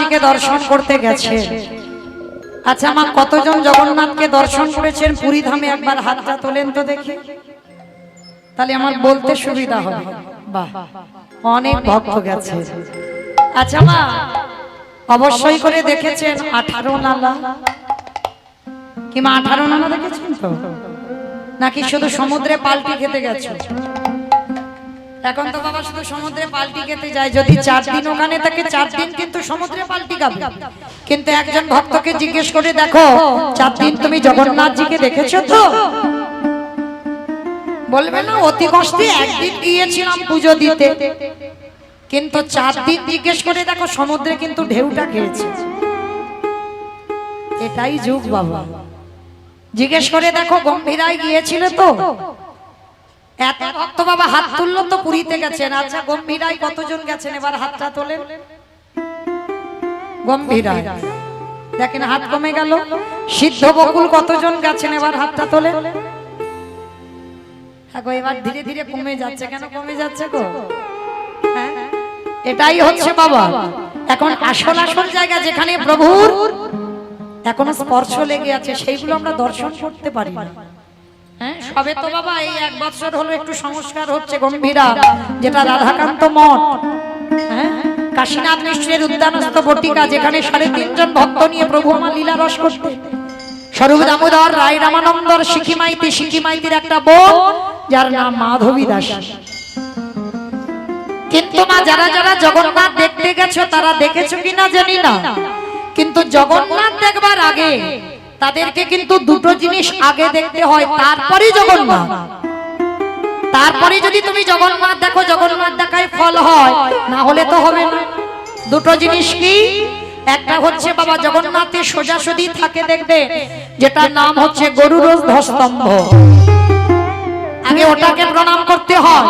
জগন্নাথজিকে দর্শন করতে গেছে। আচ্ছা মা, কতজন জগন্নাথকে দর্শন করেছেন পুরী ধামে? একবার হাতটা তোলেন তো দেখি, তাহলে আমার বলতে সুবিধা হবে। বাহ, অনেক ভক্ত গেছে। আচ্ছা মা, অবশ্যই করে দেখেছেন 18 নালা? কি মা 18 নালা দেখেছেন তো? নাকি শুধু সমুদ্রে পাল্টি খেতে গেছে? এখন তো বাবা শুধু সমুদ্রে পাল্টি খেতে যায়। যদি 4 দিন ওখানে থাকে, 4 দিন কিন্তু সমুদ্রে পাল্টি খাবে। কিন্তু একজন ভক্তকে জিজ্ঞেস করে দেখো, 4 দিন তুমি জগন্নাথজিকে দেখেছো তো? বলবে না অতি কষ্টে একদিন গিয়েছিলাম পুজো দিতে। কিন্তু 4 দিন জিজ্ঞেস করে দেখো, সমুদ্রে কিন্তু ঢেউটা খেয়েছে। এটাই যুগ বাবা। জিজ্ঞেস করে দেখো, গম্ভীরায় গিয়েছিল তো? এত ভক্ত বাবা হাত তুললো তো পুরীতে গেছেন। আচ্ছা গম্ভীরায় কতজন গেছেন? এবার হাতটা তোলেন। গম্ভীরায় দেখেন হাত কমে গেল। সিদ্ধ বকুল কতজন গেছেন? এবার হাতটা তোলেন। এবার ধীরে ধীরে কমে যাচ্ছে। কেন কমে যাচ্ছে গো? হ্যাঁ, এটাই হচ্ছে বাবা এখন আসল আসল জায়গা যেখানে প্রভুর এখনো স্পর্শ লেগে আছে, সেইগুলো আমরা দর্শন করতে পারি না। হ্যাঁ, সবে তো বাবা এই 1 বছর হলো একটু সংস্কার হচ্ছে গম্ভীরা, যেটা রাধাকান্ত মঠ, হ্যাঁ, কাশীনাথ মিশ্রের উদ্যানস্থ বটিকা, যেখানে 3.5 জন ভক্ত নিয়ে প্রভু আমার লীলা রস করতে। স্বরূপ দামোদর রায় রামানন্দর সিকিমাইতির একটা বোন যার নাম মাধবী দাস। কিন্তু মা যারা যারা জগন্নাথ দেখতে গেছো তারা দেখেছো কিনা জানি না, কিন্তু জগন্নাথ দেখবার আগে তাদেরকে কিন্তু দুটো জিনিস আগে দেখতে হয়, তারপরে জগন্নাথ। তারপরে যদি তুমি জগন্নাথ দেখো, জগন্নাথ দেখায় ফল হয়, না হলে তো হবে না। দুটো জিনিস কি? একটা হচ্ছে বাবা জগন্নাথের সোজাসুজি থাকে দেখবে, যেটার নাম হচ্ছে গরুর ধ্বস্তম্ভ। আগে ওটাকে প্রণাম করতে হয়,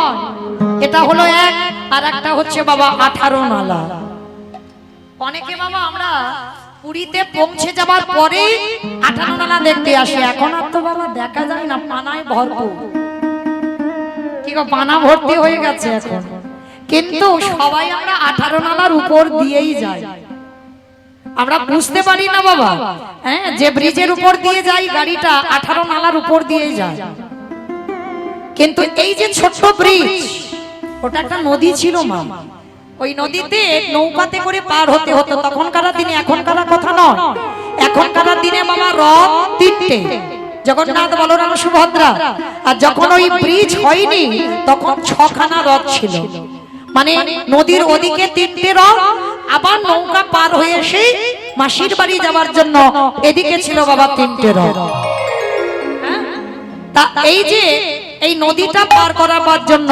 এটা হলো এক। আর একটা হচ্ছে বাবা 18 নালা। অনেকে বাবা আমরা পুরীতে পৌঁছে যাবার পরে 18 নালা দেখতে আসি। এখন আর তো বাবা দেখা যায় না, পানায় ভরপুর। কি গো, পানা ভর্তি হয়ে গেছে এখন। কিন্তু সবাই আমরা 18 নালার উপর দিয়েই যাই। আমরা বুঝতে পারি না বাবা, হ্যাঁ, যে ব্রিজের উপর দিয়ে যাই গাড়িটা 18 নালার উপর দিয়ে যায়। কিন্তু এই যে ছোট্ট ব্রিজ, ওটা একটা নদী ছিল মা। ওই নদীতে নৌকাতে করে পার হতে হতো তখনকার দিনে, এখনকার কথা নয়। এখনকার দিনে বাবা রথ 3টে, জগন্নাথ, বলরাম, সুভদ্রা। আর যখন ওই ব্রিজ হয়নি তখন 6খানা রথ ছিল। মানে নদীর ওদিকে 3টে রথ, আবার নৌকা পার হয়ে এসে মাসির বাড়ি যাওয়ার জন্য এদিকে ছিল বাবা 3টে রথ। তা এই যে এই নদীটা পার করাবার জন্য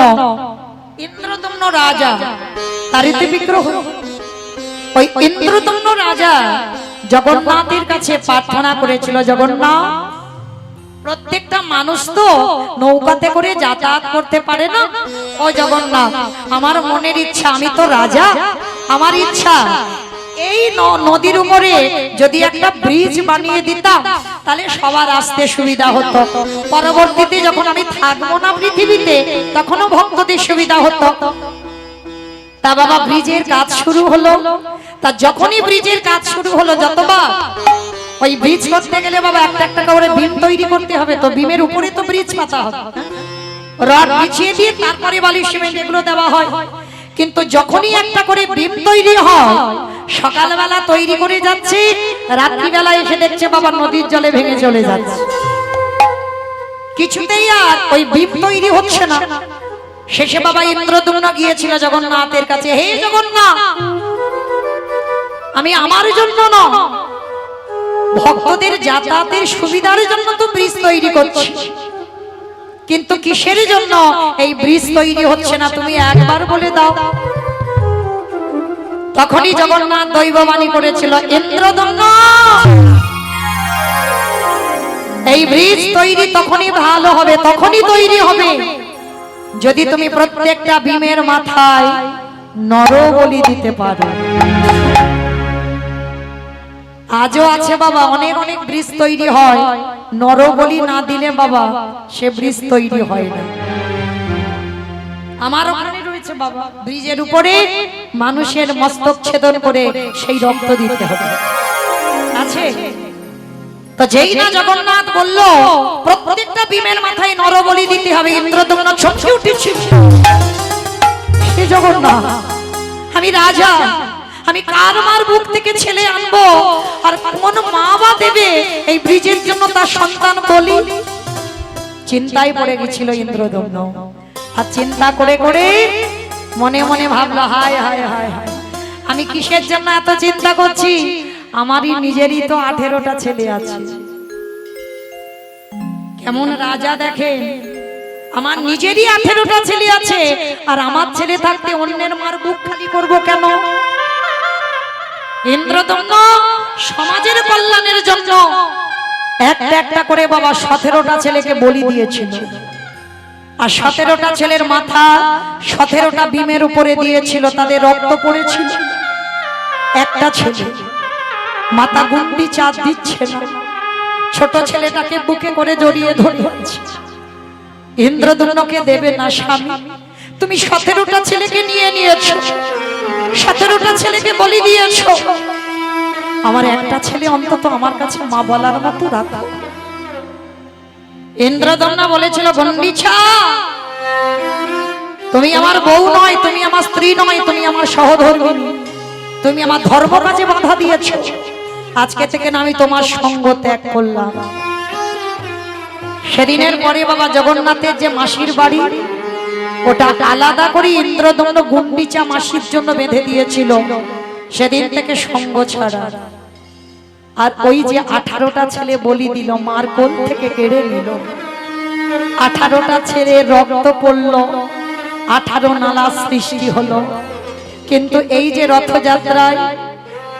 ইন্দ্রদম্ন রাজা, তারিতে বিগ্রহ, ওই ইন্দ্রদম্ন রাজা জগন্নাথের কাছে প্রার্থনা করেছিল, জগন্নাথ, প্রত্যেকটা মানুষ তো নৌকাতে করে যাতায়াত করতে পারে না। ও জগন্নাথ, আমার মনের ইচ্ছা, আমি তো রাজা, আমার ইচ্ছা এই নদীর উপরে যদি একটা ব্রিজ বানিয়ে দিতাম তাহলে সবার আসতে সুবিধা হতো। পরবর্তীতে যখন আমি থাকবো না পৃথিবীতে তখনও ভক্তদের সুবিধা হতো। তা বাবা ব্রিজের কাজ শুরু হলো। তা যখনই ব্রিজের কাজ শুরু হলো, যতবার ওই ব্রিজ করতে গেলে বাবা একটা একটা করে বিম তৈরি করতে হবে, তো বিমের উপরে তো ব্রিজ পাতা হবে, রড বিছিয়ে দিয়ে তারপরে বালি সিমেন্ট এগুলো দেওয়া হয়। কিন্তু যখনই একটা করে বিম তৈরি হয়, সকালবেলা তৈরি করে যাচ্ছে, রাত্রিবেলা এসে দেখছে বাবা নদীর জলে ভেঙে চলে যাচ্ছে। কিছুতেই আর ওই বিম তৈরি হচ্ছে না। শেষে বাবা ইন্দ্রদম্ন গিয়েছিল জগন্নাথের কাছে, হে জগন্নাথ, আমি আমার জন্য না, ভক্তদের যাতায়াতের সুবিধার জন্য তো ব্রিজ তৈরি করছি, কিন্তু কিসের জন্য এই ব্রিজ তৈরি হচ্ছে না তুমি একবার বলে দাও। তখনই জগন্নাথ দৈববাণী করেছিল, ইন্দ্রদম্ন, এই ব্রিজ তৈরি তখনই ভালো হবে, তখনই তৈরি হবে যদি তুমি প্রত্যেকটা বিমের মাথায় নরবলি দিতে পারো। আজও আছে বাবা অনেক অনেক ব্রিজ তৈরি হয়, নরবলি না দিলে বাবা সে ব্রিজ তৈরি হয় না। আমার ওখানে রয়েছে করেছে বাবা, ব্রিজের উপরে মানুষের মস্তক ছেদন করে সেই রক্ত দিতে হবে, আছে তো। যেই না জগন্নাথ বলল প্রত্যেকটা বিমের মাথায় নরবলি দিতে হবে, ইন্দ্রদম্ন চমকে উঠেছিল। হে জগন্নাথ, আমি রাজা, আমি কার মার বুক থেকে ছেলে আনবো, আর কোন মা বা দেবে এই ব্রিজের জন্য তার সন্তান বলি? চিন্তায় পড়ে গেছিল ইন্দ্রদম্ন। আর চিন্তা করে করে মনে মনে ভাবলো, হায় হায় হায় হায়, আমি কিসের জন্য এত চিন্তা করছি? আমারই নিজেরই তো 18টা ছেলে আছে। কেমন রাজা দেখেন, আমার নিজেরই 18টা ছেলে আছে, আর আমার ছেলে থাকতে অন্যের মার বুক খালি করবো কেন? ইন্দ্রদম্ন সমাজের কল্যাণের জন্য একটা একটা করে বাবা 17টা ছেলেকে বলি দিয়েছিল। আর 17টা ছেলের মাথা 17টা বিমের উপরে দিয়েছিল, তাদের রক্ত পড়েছিল। একটা ছেলে মাথা গুন্ডি চাঁদ দিচ্ছে না, ছোট ছেলেটাকে বুকে করে জড়িয়ে ধরেছে। ইন্দ্রদম্নকে দেবে না স্বামী, তুমি 17টা ছেলেকে নিয়ে নিয়েছো, 17টা ছেলেকে বলি দিয়েছো, আমার একটা ছেলে অন্তত আমার কাছে মা বলার মতো রাখো। ইন্দ্রদম্ন বলেছিল, গন্ডিছা, তুমি আমার বউ নয়, তুমি আমার স্ত্রী নয়, তুমি আমার সহধর্মিণী, তুমি আমার ধর্ম কাজে বাধা দিয়েছো, আজকে থেকে না আমি তোমার সঙ্গ ত্যাগ করলাম। সেদিনের পরে বাবা জগন্নাথের যে মাসির বাড়ি, ওটা আলাদা করে ইন্দ্রদম্ন গুন্ডিচা মাসির জন্য বেঁধে দিয়েছিল। সেদিন থেকে সঙ্গ ছাড়া। আর ওই যে 18টা ছেলে বলি দিল, মার কোল থেকে কেড়ে নিল, 18টা ছেলে রক্ত পড়লো, 18 নালা সৃষ্টি হলো। কিন্তু এই যে রথযাত্রায়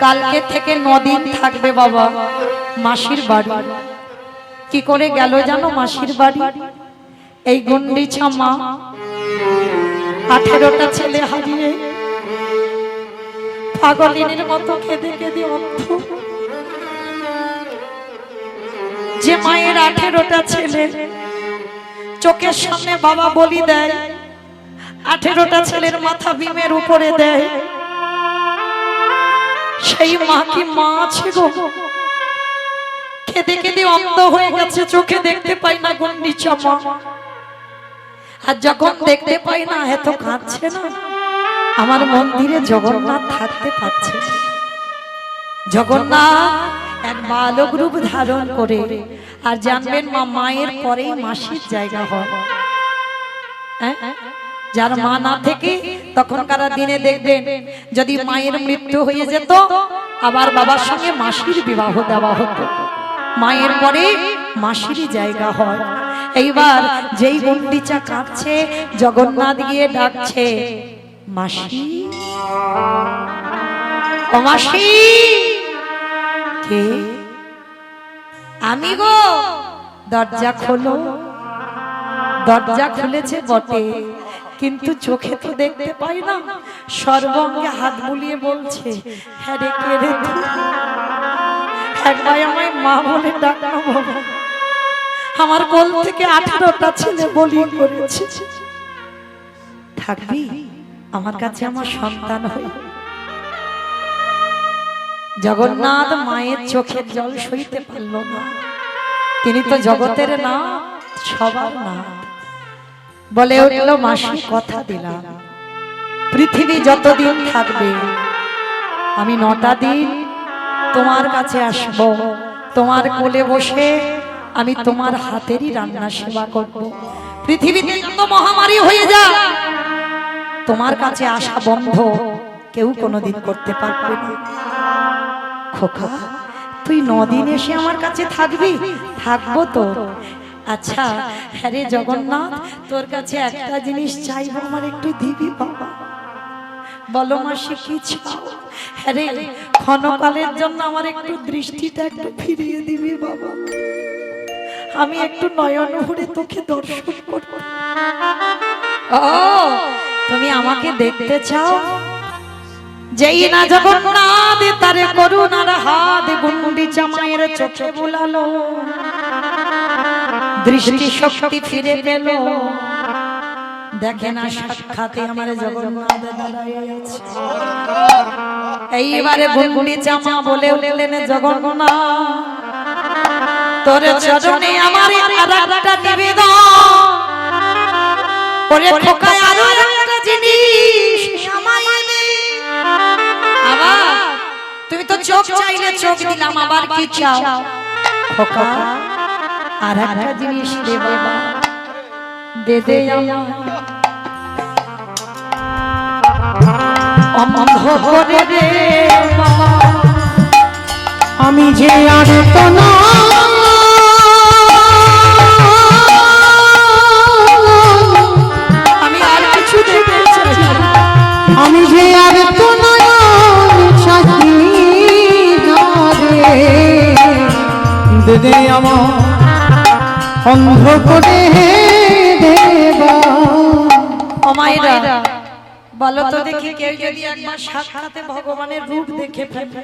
কালকে থেকে 9 দিন থাকবে বাবা মাসির বাড়ি। কি করে গেল জানো মাসির বাড়ি? এই গুন্ডিচা মা 18টা ছেলে হারিয়ে পাগলিনীর মতো কেঁদে কেঁদে অন্ধ। যে মায়ের 18টা ছেলে চোখের সামনে বাবা বলি দেয়, 18টা ছেলের মাথা বিমের উপরে দেয়, সেই মা কি মা আছে গো? কেঁদে কেঁদে অন্ধ হয়ে গেছে, চোখে দেখতে পাই না গুন্ডিচা মা। আর যখন দেখতে পাই না, এত কাঁদছে না, আমার মন্দিরে জগন্নাথ থাকতে পারছে। জগন্নাথ এক বালক রূপ ধারণ করে, আর জানবেন মা মায়ের পরেই মাসির জায়গা হয়। যার মা না থেকে তখনকার দিনে দেখবেন যদি মায়ের মৃত্যু হয়ে যেত, আবার বাবার সঙ্গে মাসির বিবাহ দেওয়া হতো। মায়ের পরে মাসিরই জায়গা হয়। এইবার যেই গুন্ডিচা কাঁদছে, জগন্নাথ গিয়ে ডাকছে, মাসি, ও মাসি। কে? আমি গো। দরজা খোলো। দরজা খুলেছে বটে, কিন্তু চোখে তো দেখতে পাই না। সর্বঙ্গে হাত বুলিয়ে বলছে, হ্যাঁ রে, কে রে তুই? একবার আমায় মা বলে ডাক না বাবা, আমার কোল থেকে 18টা ছেলে বলি করেছে। থাকবি আমার কাছে আমার সন্তান হয়ে। জগন্নাথ মায়ের চোখের জল সইতে পারল না। তিনি তো জগতের না, সবার না। বলে উঠল, মাসি কথা দিলাম, পৃথিবী যতদিন থাকবে আমি 9টা দিন তোমার কাছে আসব, তোমার কোলে বসে আমি তোমার হাতেরই রান্না সেবা করব। পৃথিবীতে যত মহামারী হয়ে যায়, তোমার কাছে আসা বন্ধ কেউ কোনোদিন করতে পারবে না। খোকা, তুই 9 দিন এসে আমার কাছে থাকবি? থাকবো তো। আচ্ছা হ্যাঁ রে জগন্নাথ, তোর কাছে একটা জিনিস চাইবো, আমার একটু দিবি বাবা? বলো মাসি, কি চাও? হ্যাঁ রে, ক্ষণকালের জন্য আমার একটু দৃষ্টিটা একটু ফিরিয়ে দিবি বাবা, আমি একটু নয়ন ভরে তোকে দর্শন করব। ও, তুমি আমাকে দেখতে চাও? যেই না জগন্নাথ তার করুণার হাত গুন্ডিচা মায়ের চোখে বুলালো, দৃষ্টি শক্তি ফিরে পেল। দেখে না সাক্ষাতে আমার জগন্নাথ দাঁড়ায় আছে। এইবারে গুন্ডিচা মা বলে উঠলেন, জগন্নাথ তোর চরণে আমার আরেকটা নিবেদন ওরে খোকা, আরো একটা জিনিস আমায় দে। আবার তুমি তো চোখ চাইলে চোখ দিলাম, আবার কি চাও? খোকা আর একটা জিনিস দে বাবা, দে দে অন্ধ করে দে বাবা, আমি যে আর তো না আমি আর কিছু দেখতে চাই, আমি যে আর তো না সাথী দে দে আমার অন্ধ করে দেবা। ও মায়েরা বলো তো দেখি, কেউ যদি একবার সাক্ষাতে ভগবানের রূপ দেখে ফেলে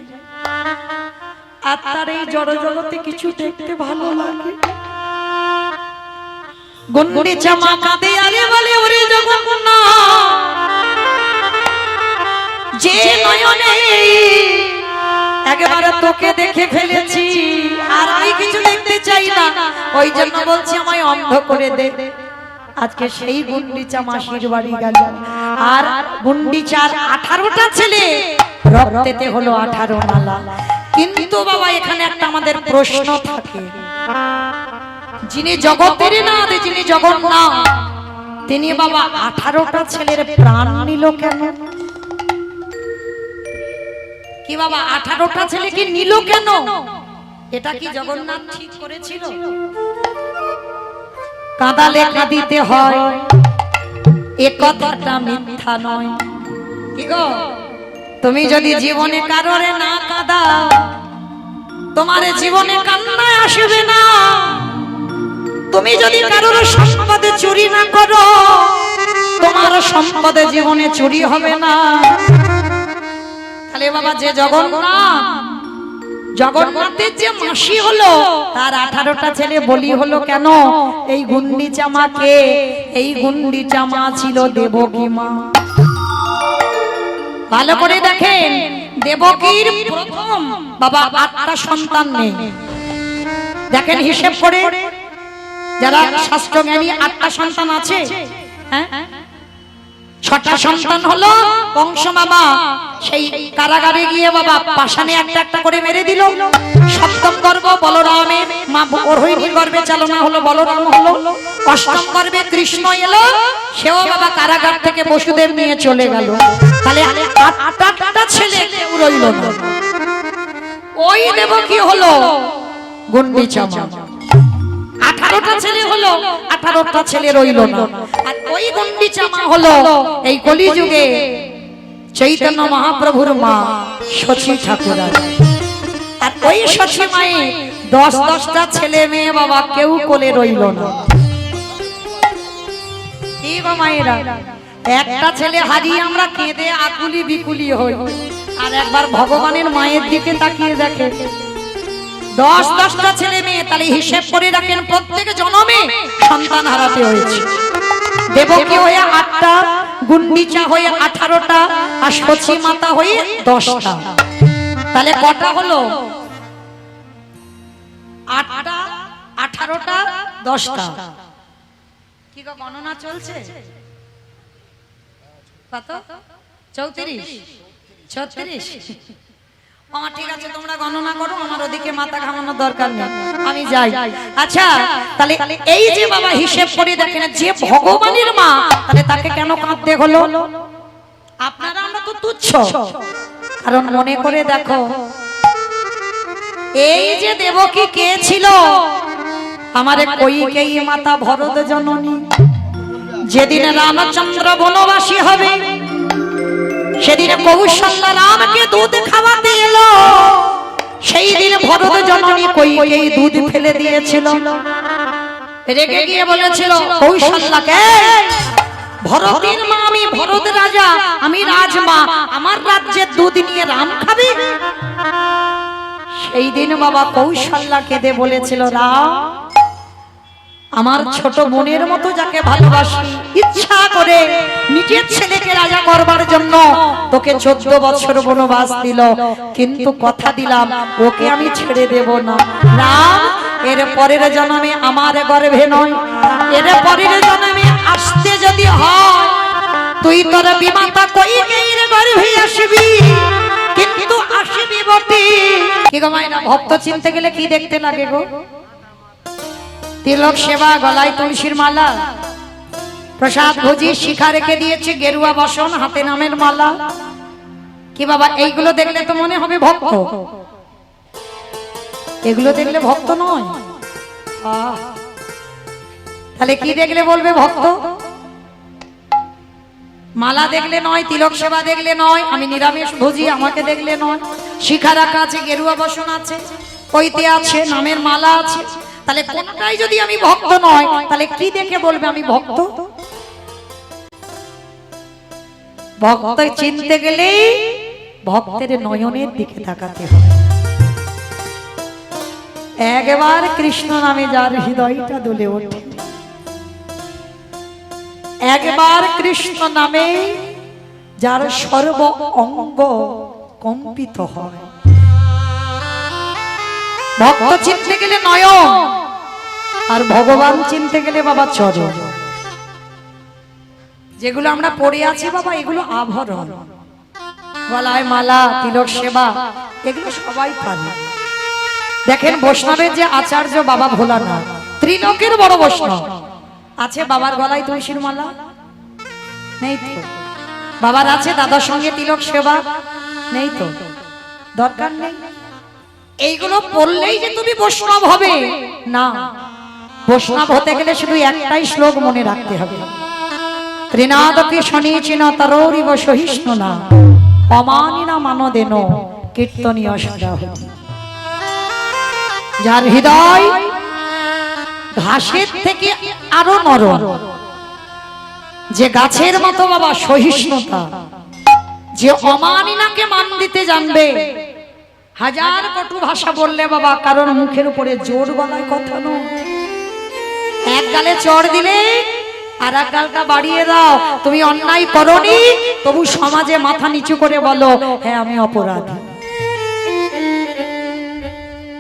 আর তার এই জড় জগতে কিছু দেখতে ভালো লাগে? গুন্ডিচা মা কাঁদে আরে বলে, ওরে জগন্নাথ যে নয়নে একেবারে তোকে দেখে ফেলেছি, আর আমি কিছু দেখতে চাই না, ওই জন্য বলছি আমায় অন্ধ করে দে। আজকে সেই গুন্ডিচা মাসির বাড়ি গেল, আর গুন্ডিচার 18টা ছেলে রক্তেতে হলো 18 নালা। কিন্তু বাবা এখানে একটা আমাদের প্রশ্ন থাকে, যিনি জগতের নাথ, যিনি জগন্নাথ, তিনি বাবা 18টা ছেলের প্রাণ নিল কেন? কি বাবা 18টা ছেলে কি নিল কেন? এটা কি জগন্নাথ ঠিক করেছিল? কাঁদালে কাঁদিতে হয় এ কথাটা মিথ্যা নয়। কি গো, তুমি যদি জীবনে কারোরে না কাঁদাও, তোমার জীবনে কান্না আসবে না। তুমি যদি কারোর সম্পদে চুরি না করো, তোমার সম্পদে জীবনে চুরি হবে না। তাহলে বাবা যে জগন্নাথের যে মাসি হলো, তার 18টা ছেলে বলি হলো কেন? এই গুন্ডিচা মাকে, এই গুন্ডিচা মা ছিল দেবকী মা। ভালো করে দেখেন, দেবকীর প্রথম বাবা 8টা সন্তান নেই। দেখেন হিসেব করে, যারা শাস্ত্রজ্ঞানী 8টা সন্তান আছে, হ্যাঁ 6টা সন্তান হলো কংস বাবা সেই কারাগারে গিয়ে বাবা পাশানে একটা একটা করে মেরে দিল। সপ্তম গর্ভ বলরামের মা অরোহিণীর গর্ভে চালনা হলো, বলরাম হলো। অষ্টম গর্ভে কৃষ্ণ এলো, সেও বাবা কারাগার থেকে বসুদেব নিয়ে চলে গেল। তাহলে 8টা ছেলে কেউ রইল না। ওই দেবকী হলো গুন্ডিচা মা। 18টা ছেলে হলো, 18টা ছেলে রইল না। আর ওই গুন্ডিচা মা হলো এই কলিযুগে চৈতন্য মহাপ্রভুর মা শচী ঠাকুর। আর ওই শচী মায়ে 10টা ছেলে মেয়ে বাবা কেউ কোলে রইল না। কি গো মায়েরা, একটা ছেলে হারিয়ে আমরা কেঁদে আকুলি বিকুলি হই, আর একবার ভগবানের মায়ের দিকে তাকিয়ে দেখে 10টা ছেলে মেয়ে। তাহলে হিসেব করে রাখেন, প্রত্যেক জন্মে সন্তান হারাতে হয়েছে। দেবকী হয়ে 8টা, গুন্ডিচা হয়ে 18টা, আর শচী মাতা হয়ে 10টা। তাহলে কটা হলো? 8টা, 18টা, 10টা। কি গো গণনা চলছে? কত? 34, 36? ঠিক আছে, তোমরা গণনা করো, আমার ওদিকে মাথা ঘামানোর দরকার নেই, আমি যাই। আচ্ছা, তাহলে এই যে বাবা হিসেব করে দেখেন, যে ভগবানের মা, তাহলে তাকে কেন কাঁদতে হলো? আপনারা আমরা তো তুচ্ছ, কারণ মনে করে দেখো, এই যে দেবকী কে ছিল? আমারে কইকেয়ী মাতা ভরত জননী। যেদিন রামচন্দ্র বনবাসী হবে, সেদিন কৌশল্যা রামকে দুধ খাওয়াতে এলো। সেই দিন ভরত জননী কইকেয়ী দুধ ফেলে দিয়েছিল। রেগে গিয়ে বলেছিল কৌশল্যাকে, ভরতের মা আমি, ভরত রাজা, আমি রাজমা, আমার রাজ্যের দুধ নিয়ে রাম খাবে? সেই দিন বাবা কৌশল্যা কেঁদে বলেছিল, রাম আমার ছোট বোনের মতো যাকে ভালোবাসি, ইচ্ছা করে নিজের ছেলেকে রাজা করবার জন্য তোকে 14 বছর বনবাস দিল, কিন্তু কথা দিলাম ওকে আমি ছেড়ে দেব না। রাম, এর পরের জন্মে আমার গর্ভে নয়, এর পরের জন্মে আসতে যদি হয় তুই তোর বিমাতা কইকেয়ীর গর্ভে আসবি, কিন্তু আসবি বটে। কি গো মাইনা, ভক্ত চিনতে গেলে কি দেখতে লাগে গো? তিলক সেবা, গলায় তুলসীর মালা, প্রসাদ ভোজি, শিখা রেখে দিয়েছে, গেরুয়া বসন, হাতে নামের মালা। কি বাবা, এইগুলো দেখলে তো মনে হবে ভক্ত? এগুলো দেখলে ভক্ত নয়। তাহলে কি দেখলে বলবে ভক্ত? মালা দেখলে নয়, তিলক সেবা দেখলে নয়, আমি নিরামিষ ভোজি আমাকে দেখলে নয়, শিখা রাখা আছে, গেরুয়া বসন আছে, কইতে আছে, নামের মালা আছে। তাহলে কোনটাই যদি আমি ভক্ত নয়, তাহলে কি দেখে বলবে আমি ভক্ত? ভক্ত চিনতে গেলে ভক্তের নয়নের দিকে তাকাতে হয়। একবার কৃষ্ণ নামে যার হৃদয়টা দুলে ওঠে, একবার কৃষ্ণ নামে যার সর্ব অঙ্গ কম্পিত হয়। ভক্ত চিনতে গেলে নয়ন, আর ভগবান চিনতে গেলে বাবা চরণ। যেগুলো আমরা পড়ে আছি বাবা, এগুলো আভরণ, গলায় মালা, তিলক সেবা, এগুলো সবাই পারে। দেখেন বৈষ্ণবের যে আচার্য বাবা ভোলানাথ, ত্রিলোকের বড় বৈষ্ণব, আছে বাবার গলায় তুলসীর মালা? নেই তো। বাবার আছে দাদার সঙ্গে তিলক সেবা? নেই তো, দরকার নেই। এইগুলো পড়লেই যে তুমি বৈষ্ণব হবে না। বৈষ্ণব হতে গেলে শুধু একটাই শ্লোক মনে রাখতে হবে, ত্রিনাদপি শনিচিন তরৌরিব সহিষ্ণু না অমানিনা মানদেন কীর্তনীয় সদা। যার হৃদয় ঘাসের থেকে আরো নরম, যে গাছের মতো বাবা সহিষ্ণুতা, যে অমানিনাকে মান দিতে জানবে, হাজার কটু ভাষা বললে বাবা কারণ মুখের উপরে জোর গলায় কথা নয়। এক গালে চড় দিলে আর এক গালটা বাড়িয়ে দাও, তুমি অন্যায় করনি, তবু সমাজে মাথা নিচু করে বলো হ্যাঁ আমি অপরাধী।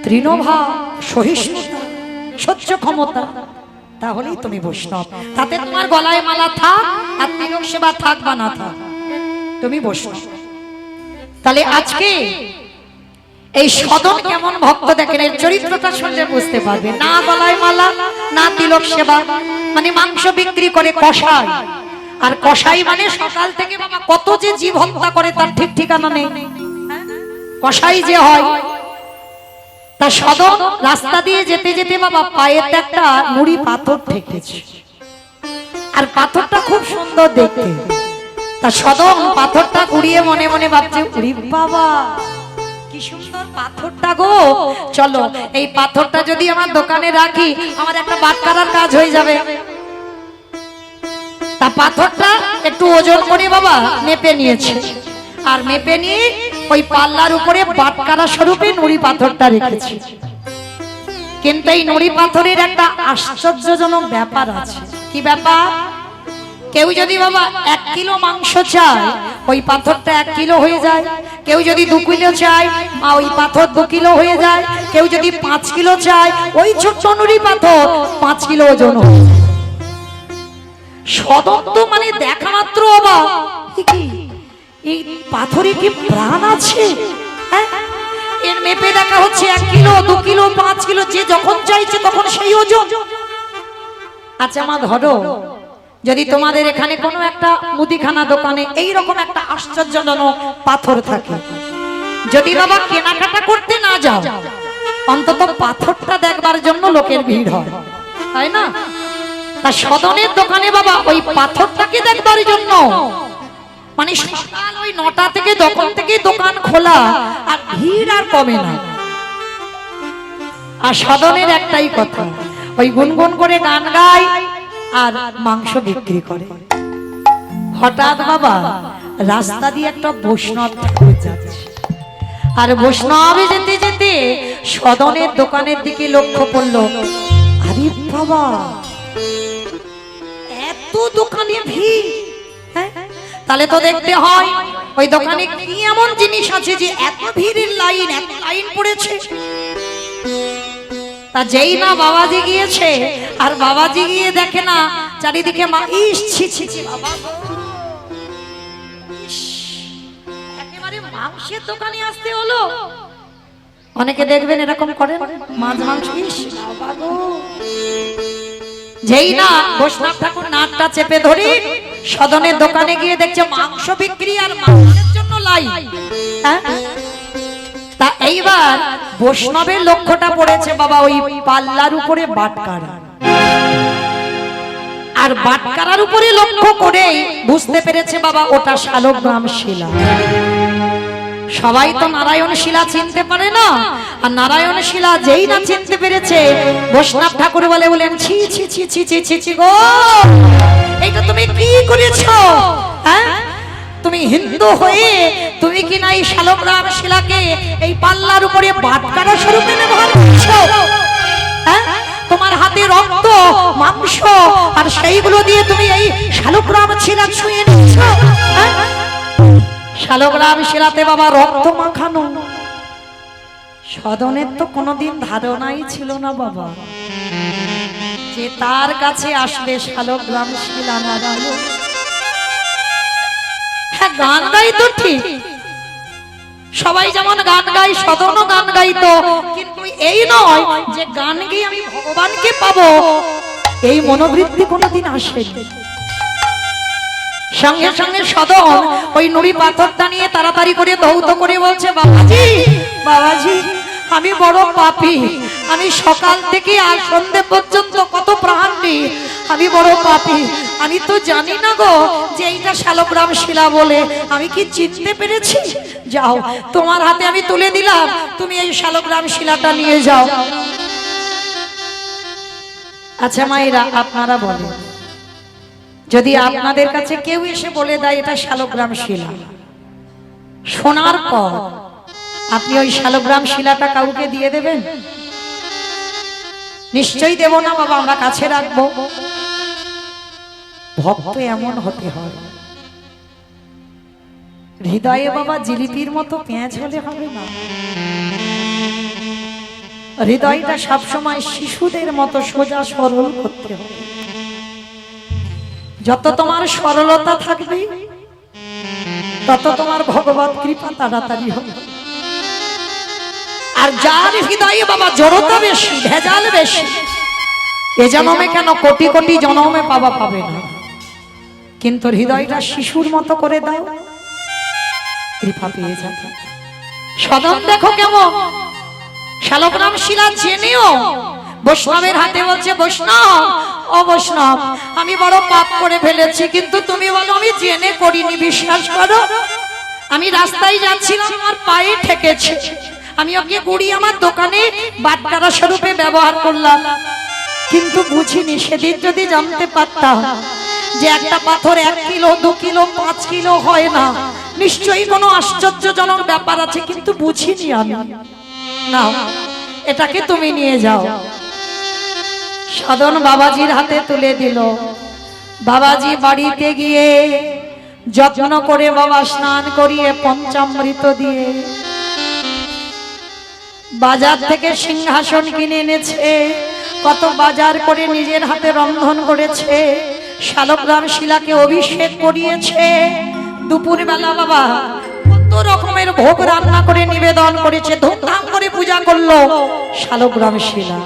তৃণভাব, সহিষ্ণুতা, সহ্য ক্ষমতা, তাহলেই তুমি বৈষ্ণব। তাতে তোমার গলায় মালা থাক আর তিলক সেবা থাক বা না থাক, তুমি বৈষ্ণব। তাহলে আজকে এই সদন কেমন ভক্ত দেখেন, এর চরিত্রটা শুনলে বুঝতে পারবে। না গলায় মালা, না তিলক সেবা, মানে মাংস বিক্রি করে কসাই। আর কসাই মানে সকাল থেকে বাবা কত যে জীব হত্যা করে তার ঠিক ঠিকানা নেই। কসাই যে হয়, তা সদন রাস্তা দিয়ে যেতে যেতে বাবা পায়েতে একটা নুড়ি পাথর ঠেকেছে, আর পাথরটা খুব সুন্দর দেখতে। তা সদন পাথরটা কুড়িয়ে মনে মনে ভাবছে, উরি বাবা কি সুন্দর পাথরটা গো, চলো এই পাথরটা যদি আমার দোকানে রাখি আমার একটা বাটকারার কাজ হয়ে যাবে। তা পাথরটা একটু ওজন করে বাবা মেপে নিয়েছে, আর মেপে নিয়ে ওই পাল্লার উপরে বাটকারা স্বরূপে নুড়ি পাথরটা রেখেছে। কিন্তু এই নুড়ি পাথরের একটা আশ্চর্যজনক ব্যাপার আছে। কি ব্যাপার? কেউ যদি বাবা 1 কিলো মাংস চায়, ওই পাথরটা 1 কিলো হয়ে যায়। কেউ যদি 2 কিলো চায়, ওই পাথর 2 কিলো হয়ে যায়। কেউ যদি 5 কিলো চায়, ওই ছোট্ট নুড়ি পাথর 5 কিলো ওজন হয়ে যায়। সদত্ত মানে দেখা মাত্র অবাক, কি এই পাথরে কি প্রাণ আছে? এর মেপে দেখা হচ্ছে 1 কিলো, 2 কিলো, 5 কিলো, যে যখন চাইছে তখন সেই ওজন। আচ্ছা মা ধরো, যদি তোমাদের এখানে কোনো একটা মুদিখানা দোকানে এইরকম একটা আশ্চর্যজনক পাথর থাকে, যদি বাবা কেনাকাটা করতে না যাও, অন্তত পাথরটা দেখবার জন্য লোকের ভিড় হয়, তাই না? তা সদনের দোকানে বাবা ওই পাথরটাকে দেখবার জন্য, মানে সকাল ওই 9টা থেকে তখন থেকে দোকান খোলা, আর ভিড় আর কমে না। আর সদনের একটাই কথা, ওই গুনগুন করে গান গায় আর মাংস বিক্রি করে। হঠাৎ বাবা রাস্তা দিয়ে একটা বৈষ্ণব ঠাকুর যাচ্ছে, আর বৈষ্ণবে যেতে যেতে সদনের দোকানের দিকে লক্ষ্য করলো, আরে আরে বাবা, এত দোকানে ভিড়, হ্যাঁ? তাহলে তো দেখতে হয় ওই দোকানে কি এমন জিনিস আছে যে এত ভিড়ের লাইন, এত লাইন পড়েছে। তা যেই না বাবাজি গিয়েছে, আর বাবাজি গিয়ে দেখে না চারিদিকে মা, ইস ছি ছি ছি বাবা, ইস, একেবারে মাংসের দোকানে আসতে হলো। অনেকে দেখবেন এরকম করেন, মাছ মাংস, ইস বাবা গো। যেই না বৈষ্ণব ঠাকুর নাকটা চেপে ধরি সদনের দোকানে গিয়ে দেখছে মাংস বিক্রি আর মাংসের জন্য লাই, হ্যাঁ? তা এইবার বৈষ্ণবের লক্ষ্যটা পড়েছে বাবা ওই পাল্লার উপরে বাটকারা, আর বাটকারার উপরে লক্ষ্য করে বুঝতে পেরেছে বাবা ওটা শালগ্রাম শিলা। সবাই তো নারায়ণ শিলা চিনতে পারে না, আর নারায়ণ শিলা যেই না চিনতে পেরেছে বৈষ্ণব ঠাকুর বলেন ছি ছি ছি ছি ছি ছি ছি গো, এইটা তুমি কি করেছো? হ্যাঁ, তুমি হিন্দু হয়ে তুমি কি না এই শালগ্রাম শিলাকে এই পাল্লার উপরে বাটকারা স্বরূপে ব্যবহার করছো? হ্যাঁ, তোমার হাতে রক্ত মাংস আর সেইগুলো দিয়ে তুমি এই শালগ্রাম শিলা ছুঁয়ে নিচ্ছ। হ্যাঁ, শালগ্রাম শিলাতে বাবা রক্ত মাখানো। সদনের তো কোনোদিন ধারণাই ছিল না বাবা যে তার কাছে আসবে শালগ্রাম শিলা নারায়ণ। হ্যাঁ, গান গাই তো ঠিক, সবাই যেমন গান গাই সদনও গান গাইতো, কিন্তু এই নয় যে গান গিয়ে আমি ভগবানকে পাবো, এই মনোবৃত্তি কোনোদিন আসেনি। সঙ্গে সঙ্গে সদন ওই নুড়ি পাথরটা নিয়ে তাড়াতাড়ি করে ধৌত করে বলছে, বাবাজি বাবাজি আমি বড় পাপী, আমি সকাল থেকে আজ সন্ধ্যে পর্যন্ত কত প্রাণ দিই, আমি বড় পাপী, আমি তো জানি না গো যে এইটা শালগ্রাম শিলা বলে, আমি কি চিনতে পেরেছি? যাও তোমার হাতে আমি তুলে দিলাম, তুমি এই শালগ্রাম শিলাটা নিয়ে যাও। আচ্ছা মায়েরা, আপনারা বলেন যদি আপনাদের কাছে কেউ এসে বলে দেয় এটা শালগ্রাম শিলা, শোনার পর আপনি ওই শালগ্রাম শিলাটা কাউকে দিয়ে দেবেন? নিশ্চয়ই দেব না বাবা, আমরা কাছে রাখবো। ভক্ত এমন হতে হয়, হৃদয়ে বাবা জিলিপির মতো পেঁয়াজ হলে হবে না, হৃদয়টা সবসময় শিশুদের মতো সোজা সরল করতে হবে। যত তোমার সরলতা থাকবে তত তোমার ভগবত কৃপা তাড়াতাড়ি হবে। আর যার হৃদয়ে বাবা জড়তা বেশি, ভেজাল বেশি, এ জন্মে কেন কোটি কোটি জন্মে পাবা পাবে না, কিন্তু হৃদয়টা শিশুর মতো করে দাও, কৃপা পেয়ে যাবে। সদন দেখো কেমন শালগ্রাম শিলা জেনেও বৈষ্ণবের হাতে বলছে, বৈষ্ণব ও বৈষ্ণব আমি বড় পাপ করে ফেলেছি, কিন্তু তুমি বলো আমি জেনে করিনি, বিশ্বাস করো। আমি রাস্তায় যাচ্ছিলাম, আমার পায়ে ঠেকেছে, আমি ওকে গুড়ি আমার দোকানে বাটকারা স্বরূপে ব্যবহার করলাম, কিন্তু বুঝিনি। সেদিন যদি জানতে পারতাম যে একটা পাথর 1 কিলো 2 কিলো 5 কিলো হয় না, নিশ্চয়ই কোনো আশ্চর্যজনক ব্যাপার আছে, কিন্তু বুঝিনি আমি। না, এটাকে তুমি নিয়ে যাও। সদন বাবাজির হাতে তুলে দিল। বাবাজি বাড়িতে গিয়ে যত্ন করে বাবা স্নান করিয়ে পঞ্চামৃত দিয়ে বাজার থেকে সিংহাসন কিনে এনেছে, কত বাজার করে নিজের হাতে রন্ধন করেছে, শালগ্রাম শিলাকে অভিষেক করিয়েছে। দুপুর বেলা বাবা কত রকমের ভোগ রান্না করে নিবেদন করেছে, ধুমধাম করে পূজা করলো শালগ্রাম শিলা।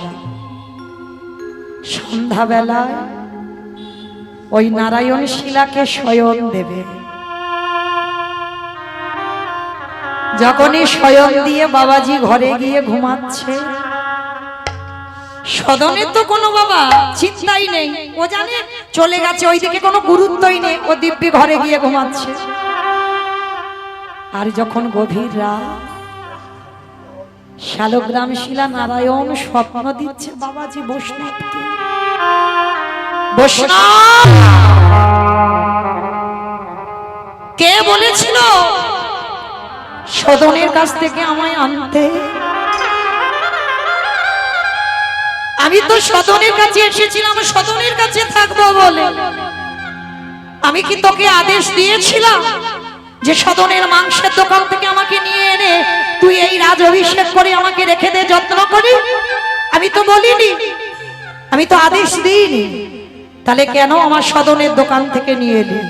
সন্ধ্যা বেলায় ওই নারায়ণ শিলাকে শয়ন দেবে। যখনই শয়ন দিয়ে বাবাজি ঘরে গিয়ে ঘুমাচ্ছে, সদনে তো কোনো বাবা চিন্তাই নেই, ও জানে চলে গেছে, ওইদিকে কোনো গুরুত্বই নেই, ও দিব্যি ঘরে গিয়ে ঘুমাচ্ছে। আর যখন গভীর রাত, শালগ্রাম শিলা নারায়ণ স্বপ্ন দিচ্ছে বাবাজি বৈষ্ণবকে, বৈষ্ণব কে বলেছিল সদনের কাছ থেকে আমায় আনতে? আমি আমি তো সদনের কাছে এসেছিলাম, সদনের কাছে থাকবো বলে। আমি কি তোকে আদেশ দিয়েছিলাম যে সদনের মাংসের দোকান থেকে আমাকে নিয়ে এনে তুই এই রাজ অভিষেক করে আমাকে রেখে দে, যত্ন করি? আমি তো বলিনি, আমি তো আদেশ দিইনি। তাহলে কেন আমার সদনের দোকান থেকে নিয়ে এলি?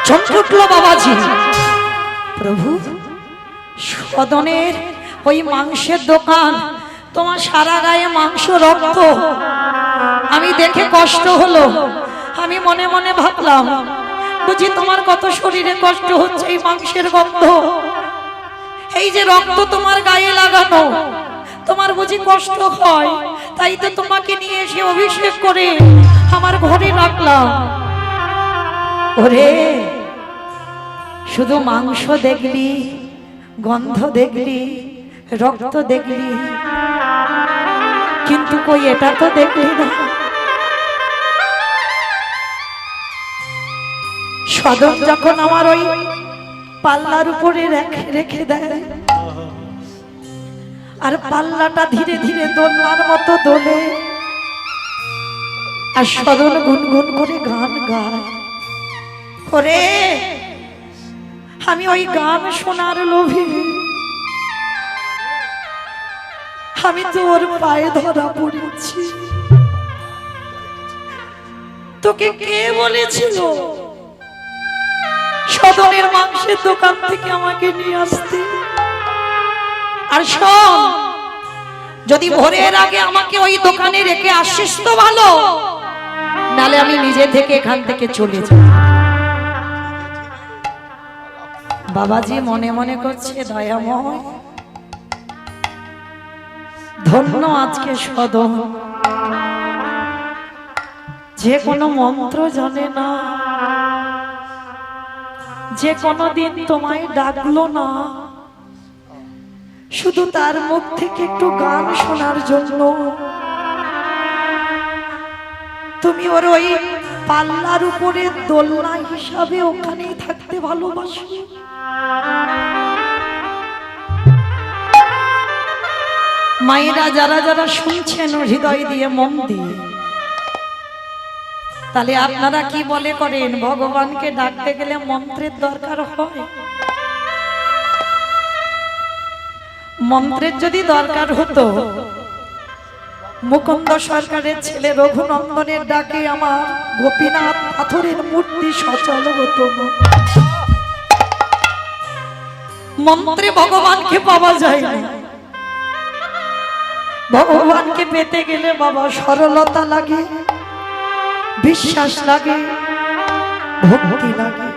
চমকে উঠলো বাবাজি। প্রভু, সদনের ওই মাংসের দোকান, তোমার সারা গায়ে মাংস, রক্ত, আমি দেখে কষ্ট হলো। আমি মনে মনে ভাবলাম, বুঝি তোমার কত শরীরে কষ্ট হচ্ছে এই মাংসের গন্ধ, এই যে রক্ত তোমার গায়ে লাগানো, তোমার বুঝি কষ্ট হয়। তাই তো তোমাকে নিয়ে এসে অভিষেক করে আমার ঘরে রাখলাম। ওরে, শুধু মাংস দেখলি, গন্ধ দেখলি, রক্ত দেখলি, কিন্তু কই এটা তো দেখলি না। সদন যখন আমার ওই পাল্লার উপরে রেখে দেয়, আর পাল্লাটা ধীরে ধীরে দোলনার মতো দোলে, আর সদন গুনগুন করে গান গায়। ওরে, আমি ওই গান শোনার লোভে আমি তো ওর পায়ে ধরা পড়েছি। তোকে কে বলেছিল সদনের মাংসের দোকান থেকে আমাকে নিয়ে আসতে? আর শোন, যদি ভোরের আগে আমাকে ওই দোকানে রেখে আসিস তো ভালো, নালে আমি নিজে থেকে এখান থেকে চলে যাব। বাবাজি মনে মনে করছে, দয়াময়, ধন্য আজকে সদন, যে কোনো মন্ত্র জানে না, যে কোনো দিন তোমায় ডাকলো না, শুধু তার মুখ থেকে একটু গান শোনার জন্য তুমি ওর ওই পাল্লার উপরে দোলনা হিসাবে ওখানেই থাকতে ভালোবাসো। মায়েরা যারা যারা শুনছেন হৃদয় দিয়ে, মন দিয়ে, তাহলে আপনারা কি বলে করেন? ভগবানকে ডাকতে গেলে মন্ত্রের দরকার হয়? মন্ত্রের যদি দরকার হতো, মুকুন্দ সরকারের ছেলে রঘুনন্দনের ডাকে আমার গোপীনাথ পাথরের মূর্তি সচল হতো না। মন্ত্রে ভগবানকে পাওয়া যায় না। ভগবানকে পেতে গেলে বাবা সরলতা লাগে, বিশ্বাস লাগে, ভক্তি লাগে।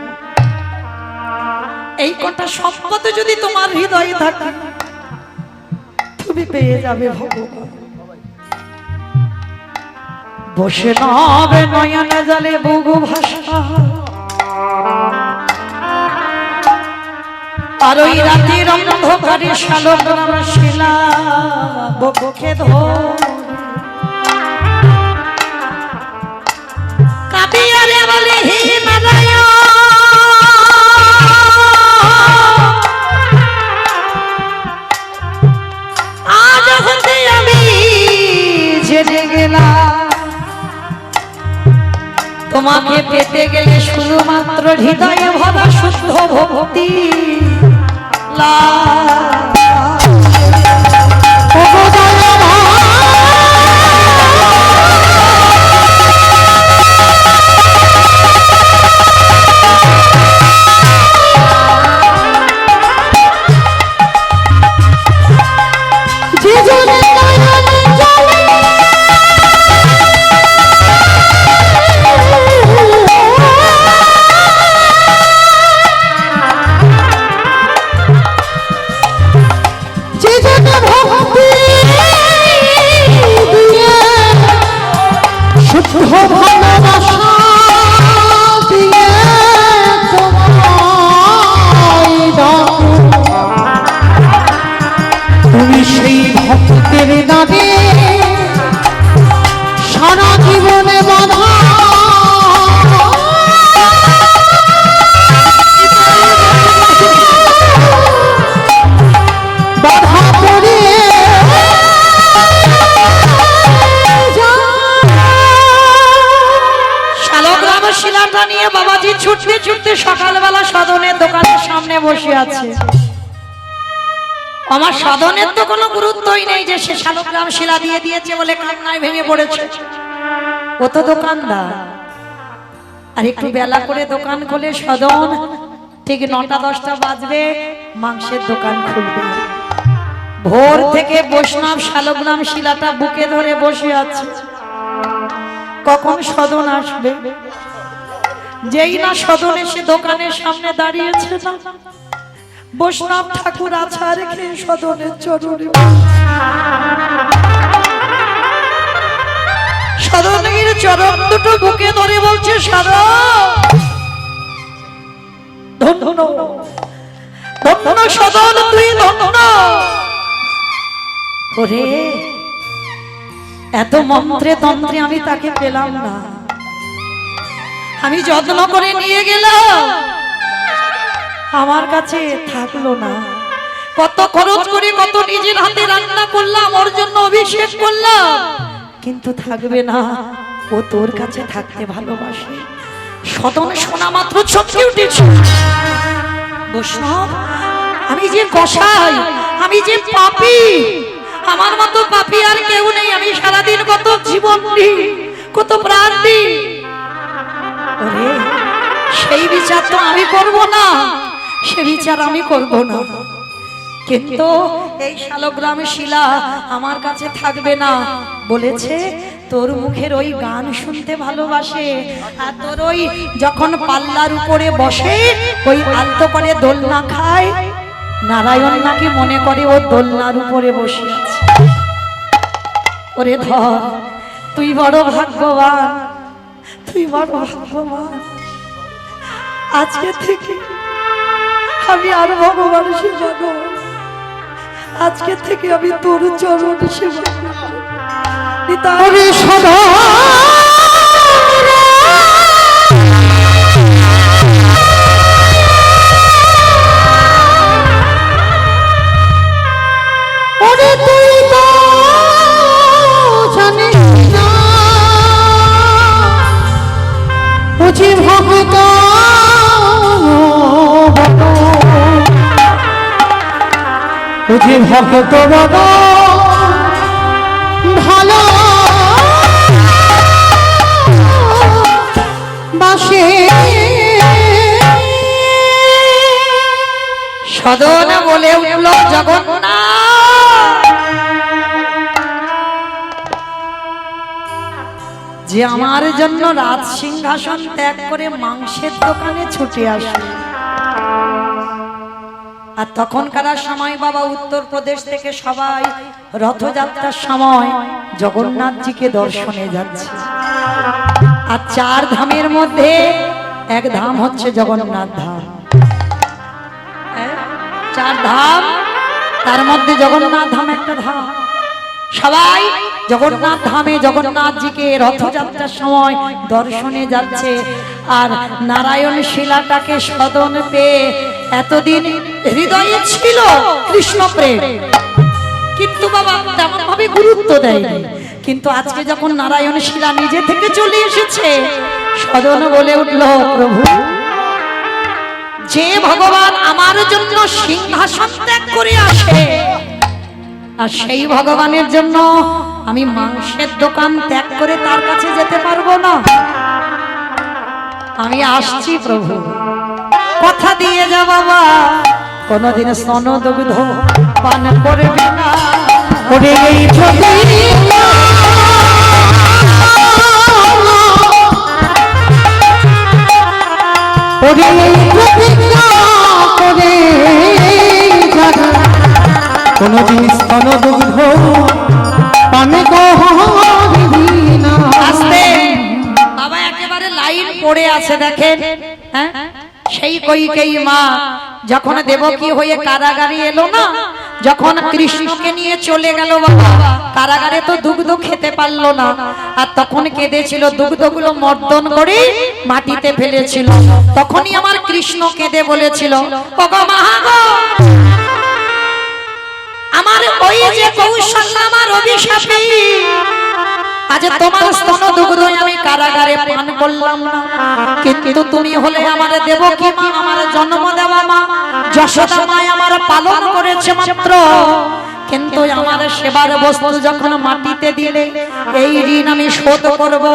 এই কটা সম্পদ যদি তোমার হৃদয়ে থাকে, তুমি পেয়ে যাবে ভগবান। বসে নবে নয়নে জলে বুগু ভাষা, আর ওই রাতের অন্ধকারে শালগ্রাম শিলা বক্ষে ধরে কাঁদিয়ারে বলে, হিমালয় আজ হতে আমি জেনে গেলাম, তোমাকে পেতে গেলে শুধুমাত্র হৃদয়ে ভরা শুদ্ধ ভক্তি ছুটতে ছুটতে সকালবেলা সদনের দোকানের সামনে বসে আছে। আমার সদনের তো কোনো গুরুত্বই নেই যে সে শালগ্রাম শিলা দিয়ে দিয়েছে বলে কান্নায় ভেঙে পড়েছে। ও তো দোকানদার, আর একটু বেলা করে দোকান খোলে সদন, ঠিক 9টা-10টা বাজবে মাংসের দোকান খুলবে। ভোর থেকে বৈষ্ণব শালগ্রাম শিলাটা বুকে ধরে বসে আছে, কখন সদন আসবে। যেই না সদন এসে দোকানের সামনে দাঁড়িয়েছে না, বৈষ্ণব ঠাকুর আছা রেখে সদনের চরণে সদনের চরণ দুটো বুকে ধরে বলছে, ধন্য ধন্য সদন, তুই ধন্য। ওরে এত মন্ত্রে তন্ত্রে আমি তাকে পেলাম না, আমি যত্ন করে নিয়ে গেলাম, আমার কাছে থাকলো না। কত খরচ করে, কত নিজের হাতে রান্না করলাম, ওর জন্য অভিষেক করলাম, কিন্তু থাকবে না। ও তোর কাছে থাকতে ভালোবাসে। সদন শোনা মাত্র চমকে উঠেছে। বৈষ্ণব, আমি যে কসাই, আমি যে পাপী, আমার মতো পাপী আর কেউ নেই। আমি সারাদিন কত জীবন দিই, কত প্রাণ দিই। ওরে সেই বিচার তো আমি করব না, সে বিচার আমি করব না, কিন্তু এই শালগ্রাম শিলা আমার কাছে থাকবে না। বলেছে তোর মুখের ওই গান শুনতে ভালোবাসে, আর তোর ওই যখন পাল্লার উপরে বসে ওই আলতো করে দোলনা খায়, নারায়ণ নাকি মনে করে ও দোলনার উপরে বসে আছে। ওরে ধর, তুই বড় ভাগ্যবান, তুই বড় ভাগ্যবান। আজকে থেকে আমি আর ভগবান সেবা করব, আজকে থেকে আমি তোর চরণ সেবা করব। ওরে সদা ওরে তুই তো জানিস না বুঝি ভক্ত বুঝি ভক্ত বড় ভালো বাসে। সদন বলে উঠল, জগন্নাথ, যে আমার জন্য রাজ সিংহাসন ত্যাগ করে মাংসের দোকানে ছুটে আসে। আর তখনকার সময় বাবা উত্তরপ্রদেশ থেকে সবাই রথযাত্রার সময় জগন্নাথজিকে দর্শনে যাচ্ছে। আর 4 ধামের মধ্যে এক ধাম হচ্ছে জগন্নাথ ধাম। 4 ধাম, তার মধ্যে জগন্নাথ ধাম একটা ধাম। সবাই জগন্নাথ ধামে জগন্নাথজিকে রথযাত্রার সময় দর্শনে যাচ্ছে। আর নারায়ণ শিলাটাকে সদন পেয়ে এতদিন হৃদয়ে ছিল কৃষ্ণ প্রেম, কিন্তু বাবা তেমন ভাবে গুরুত্ব দেয়নি। কিন্তু আজকে যখন নারায়ণ শিলা নিজে থেকে চলে এসেছে, সদন বলে উঠল, প্রভু, যে ভগবান আমার জন্য সিংহাসন ত্যাগ করে আসে, আর সেই ভগবানের জন্য আমি মাংসের দোকান ত্যাগ করে তার কাছে যেতে পারবো না। আমি আসছি প্রভু, কথা দিয়ে যা বাবা, কোনদিন স্তন দুগ্ধ পান করবি না। ওরে এই প্রতিজ্ঞা ওরে এই প্রতিজ্ঞা করে যারা কোনদিন স্তন দুগ্ধ পান করবি না। আস্তে বাবা, একেবারে লাইন পড়ে আছে দেখেন। হ্যাঁ, সেই কইকেয়ী মা যখন দেবকী হয়ে কারাগারে এলো না, যখন কৃষ্ণকে নিয়ে চলে গেল বাবা, কারাগারে তো দুগ্ধ খেতে পারলো না, আর তখন কেঁদেছিল, দুগ্ধগুলো মর্দন করে মাটিতে ফেলেছিল। তখনই আমার কৃষ্ণ কেঁদে বলেছিল, ওগো মা গো, আমার ওই যে কৌশল্যা আমার অভিশাপে আজ তোমার স্তন দুগ্ধ আমি কারাগারে পান করলাম না, কিন্তু তুমি হলে আমার দেবকী মা, আমার জন্ম দেওয়া মা, যশোদা মা আমার পালন করেছে মাত্র, কিন্তু আমার সেবার বস্তু যখন মাটিতে দিলে এই ঋণ আমি শোধ করব।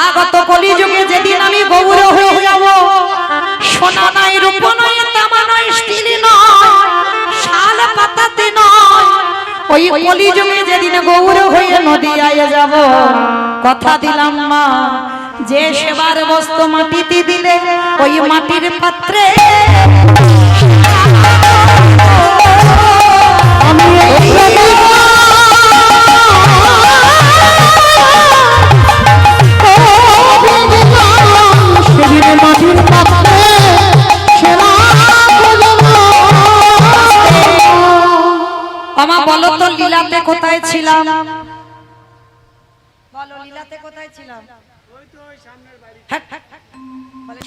আগত কলিযুগে যেদিন আমি গৌর হয়ে যাব, সোনা নাই, রূপ নাই, তামা নাই, স্টিল নয়, শাল পাতাতে নয়, ওই কলিযুগে যেদিন গৌর হয়ে নদিয়ায় যাব, কথা দিলাম মা, যে সেবার বস্তু মাটিতে দিলে ওই মাটির পাত্রে আমি সেদিন মাটির পাত্রে সেরা আমা বলো তো লীলাতে কোথায় ছিলাম? বলো লীলাতে কোথায় ছিলাম? ওই তো ওই সামনের বাড়ি। বলে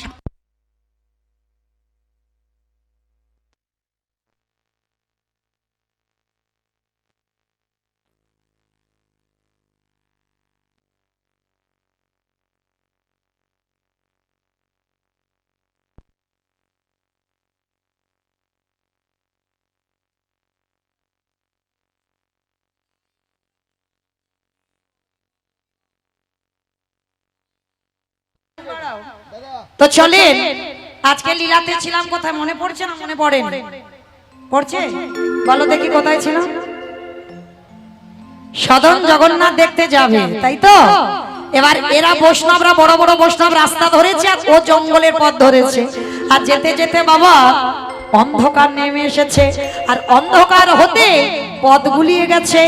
তো চলেন, আজকে লীলাতে ছিলাম কোথায় মনে পড়ছে না? মনে পড়ে? পড়ছে? বলো দেখি কোথায় ছিলাম? সদন জগন্নাথ দেখতে যাবে, তাই তো? এবার এরা বৈষ্ণবরা, বড় বড় বৈষ্ণব রাস্তা ধরেছে আর ও জঙ্গলের পথ ধরেছে, আর যেতে যেতে বাবা অন্ধকার নেমে এসেছে, আর অন্ধকার হতে পথ গুলিয়ে গেছে।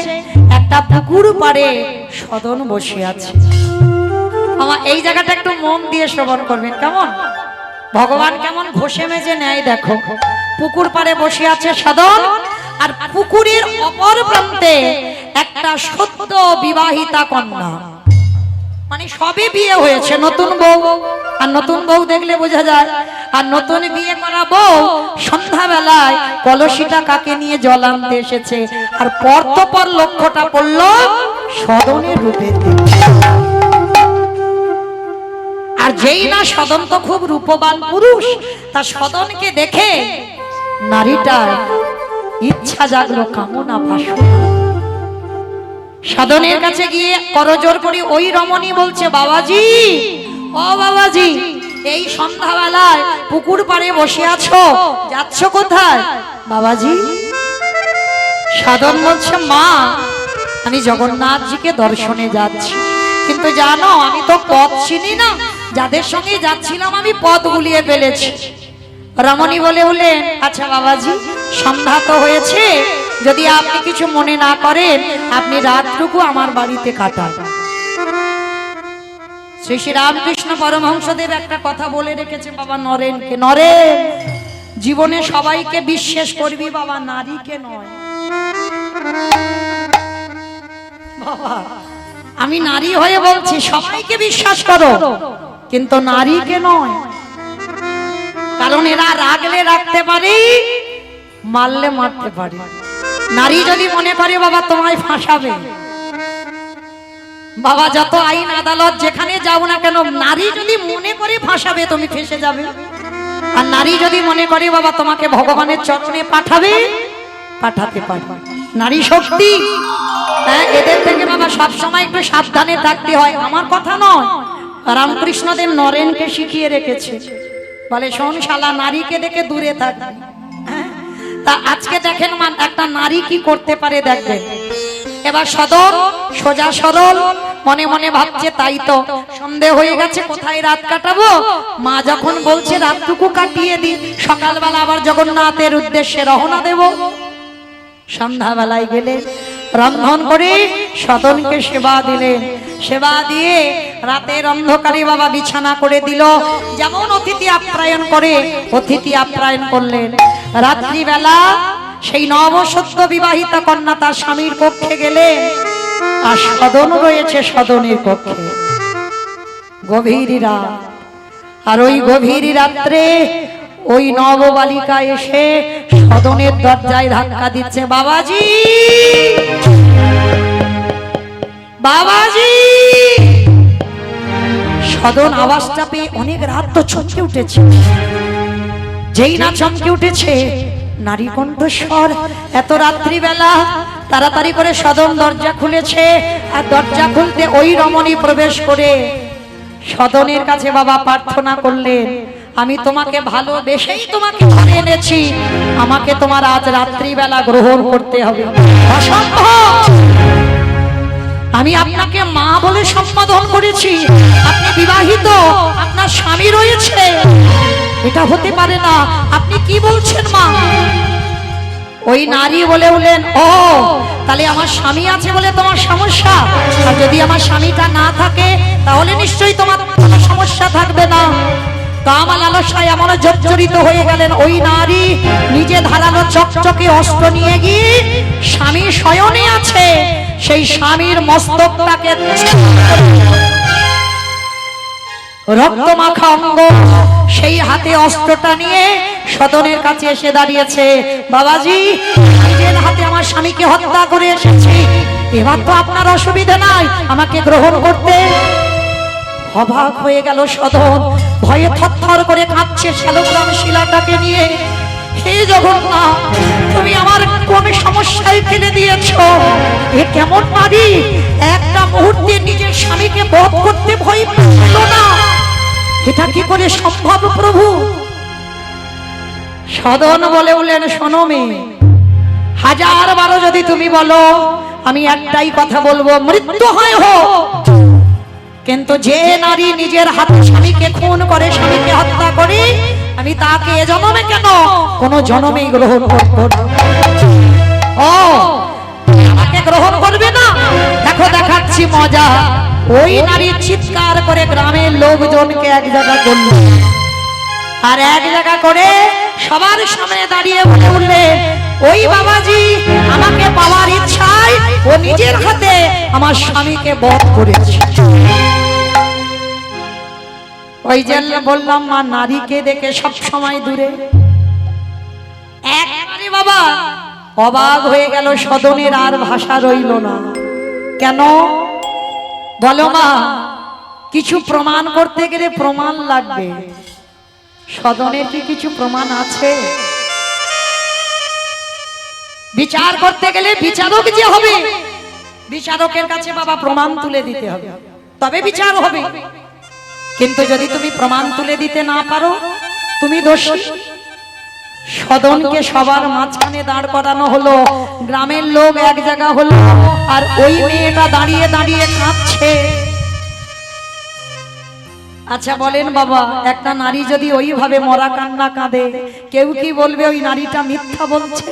একটা পুকুর পাড়ে সদন বসে আছে। আমার এই জায়গাটা একটু মন দিয়ে শ্রবণ করবেন, কেমন ভগবান কেমন ঘষে মেজে নেয় দেখো। পুকুর পাড়ে বসে আছে সদন, আর পুকুরের অপর প্রান্তে একটা সদ্য বিবাহিতা কন্যা, মানে সবে বিয়ে হয়েছে, নতুন বউ। আর নতুন বউ দেখলে বোঝা যায়, আর নতুন বিয়ে করা বউ সন্ধ্যাবেলায় কলসিটা কাকে নিয়ে জল আনতে এসেছে, আর পর লক্ষ্যটা পড়ল সদনের রূপে। আর যেই না সদন তো খুব রূপবান পুরুষ, তা সদনকে দেখে নারীটার ইচ্ছা জাগলো, কামনা বাসনা। সদনের কাছে গিয়ে করজোর করে ওই রমণী বলছে, বাবাজি, ও বাবাজি, এই সন্ধ্যাবেলায় পুকুর পাড়ে বসে আছো, যাচ্ছ কোথায় বাবাজি? সদন বলছে, মা, আমি জগন্নাথজিকে দর্শনে যাচ্ছি, কিন্তু জানো আমি তো পথ চিনি না, যাদের সঙ্গে যাচ্ছিলাম আমি পথ গুলিয়ে ফেলেছি। রমণী বলে বললেন, আচ্ছা বাবাজি, সন্ধ্যা তো হয়েছে, যদি আপনি কিছু মনে না করেন আপনি রাতটুকু আমার বাড়িতে কাটান। শ্রী শ্রী রামকৃষ্ণ পরমহংসদেব একটা কথা বলে রেখেছে বাবা নরেনকে, নরেন, জীবনে সবাইকে বিশ্বাস করবি বাবা, নারীকে নয়। বাবা আমি নারী হয়ে বলছি, সবাইকে বিশ্বাস করো, কিন্তু নারীকে নয়। কারণ এরা রাগলে রাখতে পারে, মারলে মারতে পারে। নারী যদি মনে করে বাবা তোমায় ফাঁসাবে, বাবা যত আইন আদালত যেখানে যাও না কেন, নারী যদি মনে করে ফাঁসাবে তুমি ফেঁসে যাবে। আর নারী যদি মনে করে বাবা তোমাকে ভগবানের চরণে পাঠাবে, পাঠাতে পারবে। নারী শক্তি, হ্যাঁ, এদের থেকে বাবা সবসময় একটু সাবধানে থাকতে হয়। আমার কথা নয়, রামকৃষ্ণদেব নরেনকে শিখিয়ে রেখেছে, বলে শোন শালা, নারীকে দেখে দূরে থাকবে। তা আজকে দেখেন একটা নারী কি করতে পারে দেখবেন। এবার সদন সোজা সরল মনে মনে ভাবছে, তাই তো সন্দেহ হয়ে গেছে, কোথায় রাত কাটাবো? মা যখন বলছে রাতটুকু কাটিয়ে দিই, সকালবেলা আবার জগন্নাথের উদ্দেশ্যে রওনা দেব। সন্ধ্যাবেলায় গেলে রন্ধন করে সদনকে সেবা দিলেন, সেবা দিয়ে রাতের অন্ধকারে বাবা বিছানা করে দিল। যেমন অতিথি আপ্যায়ন করে অতিথি আপ্যায়ন করলেন। রাত্রিবেলা সেই নবসদ্য বিবাহিতা কন্যা তার স্বামীর কক্ষে গেলেন, আর সদন রয়েছে সদনের কক্ষে। গভীর রাত, আর ওই গভীর রাত্রে ওই নববালিকা এসে সদনের দরজায় ধাক্কা দিচ্ছে, বাবাজি, বাবাজি। সদন আওয়াজটা পেয়ে অনেক রাত তো চমকে উঠেছে। যেই না চমকে উঠেছে, নারী কণ্ঠস্বর, এত রাত্রিবেলা তাড়াতাড়ি করে সদন দরজা খুলেছে। আর দরজা খুলতে ওই রমণী প্রবেশ করে সদনের কাছে বাবা প্রার্থনা করলেন, আমি তোমাকে ভালোবেসেই তোমাকে ধরে এনেছি, আমাকে তোমার আজ রাত্রিবেলা গ্রহণ করতে হবে। অসম্ভব, আমি আপনাকে মা বলে সম্বোধন করেছি, আপনি বিবাহিত, আপনার স্বামী রয়েছে, এটা হতে পারে না, আপনি কি বলছেন মা? ওই নারী বলে উঠলেন, ও তাহলে আমার স্বামী আছে বলে তোমার সমস্যা, আর যদি আমার স্বামীটা না থাকে তাহলে নিশ্চয়ই তোমার কোনো সমস্যা থাকবে না। কাম লালসায় এমন জর্জরিত হয়ে গেলেন ওই নারী, নিজে ধারালো চকচকে অস্ত্র নিয়ে গিয়ে স্বামী শয়নে আছে সেই স্বামীর মস্তকটাকে রক্ত মাখা অঙ্গ, সেই হাতে অস্ত্রটা নিয়ে সদনের কাছে এসে দাঁড়িয়েছে। বাবাজি, নিজের হাতে আমার স্বামীকে হত্যা করে এসেছি, এবার তো আপনার অসুবিধা নাই আমাকে গ্রহণ করতে। অবাক হয়ে গেল সদন, ভয়ে থরথর করে কাঁপছে শালগ্রাম শিলাটাকে নিয়ে। হে জগন্নাথ, তুমি আমার কোন সমস্যায় ফেলে দিয়েছো? এ কেমন নারী, একটা মুহূর্তে নিজের স্বামীকে বধ করতে ভয় পেল না? এটা কি করে সম্ভব প্রভু? সদন বলে উঠলেন, শোনো মেয়ে, হাজার বারো যদি তুমি বলো, আমি একটাই কথা বলবো, মৃত্যু হয় হোক, কিন্তু যে নারী নিজের হাতে স্বামীকে খুন করে, স্বামীকে হত্যা করে, আমি তাকে এ জন্মে কেন কোন জন্মেই গ্রহণ করব না। ও আমাকে গ্রহণ করবে না? দেখো দেখাচ্ছি মজা। ওই নারী চিৎকার করে গ্রামের লোকজনকে এক জায়গা করল, আর এক জায়গা করে সবার সামনে দাঁড়িয়ে বলে উঠলে, ওই বাবাজি আমাকে পাওয়ার ইচ্ছায় ও নিজের হাতে আমার স্বামীকে বধ করেছে। ওই জন্য বললাম মা, নারীকে দেখে সব সময় দূরে। একবারে বাবা অবাক হয়ে গেল সদনের, আর ভাষা রইল না। কেন বলো মা? কিছু প্রমাণ করতে গেলে প্রমাণ লাগবে। সদনের কি কিছু প্রমাণ আছে? বিচার করতে গেলে বিচারক যে হবে, বিচারকের কাছে বাবা প্রমাণ তুলে দিতে হবে, তবে বিচার হবে। কিন্তু যদি তুমি প্রমাণ তুলে দিতে না পারো, তুমি দোষী। সদনকে সবার মাঝখানে দাঁড় করানো হলো, গ্রামের লোক এক জায়গা হলো, আর ওই মেয়েটা দাঁড়িয়ে দাঁড়িয়ে কাঁদছে। আচ্ছা বলেন বাবা, একটা নারী যদি ওইভাবে মরা কান্না কাঁদে, কেউ কি বলবে ওই নারীটা মিথ্যা বলছে?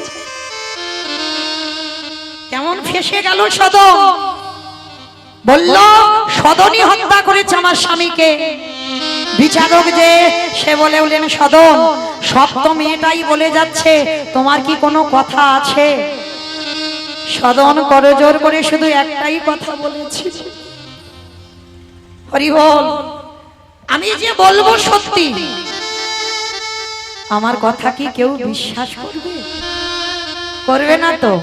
কেমন ফেসে গেল সদন। বলল, সদনই হত্যা করেছে আমার স্বামীকে। বিচারক যে, সে বলে উঠলেন, সদন সব তো মেয়েটাই বলে যাচ্ছে, তোমার কি কোনো কথা আছে? সদন করজোর করে শুধু একটাই কথা বলেছি, হরি বল, আমি যে বলবো সত্যি। আমার কথা কি কেউ বিশ্বাস করবে? করবে না তো?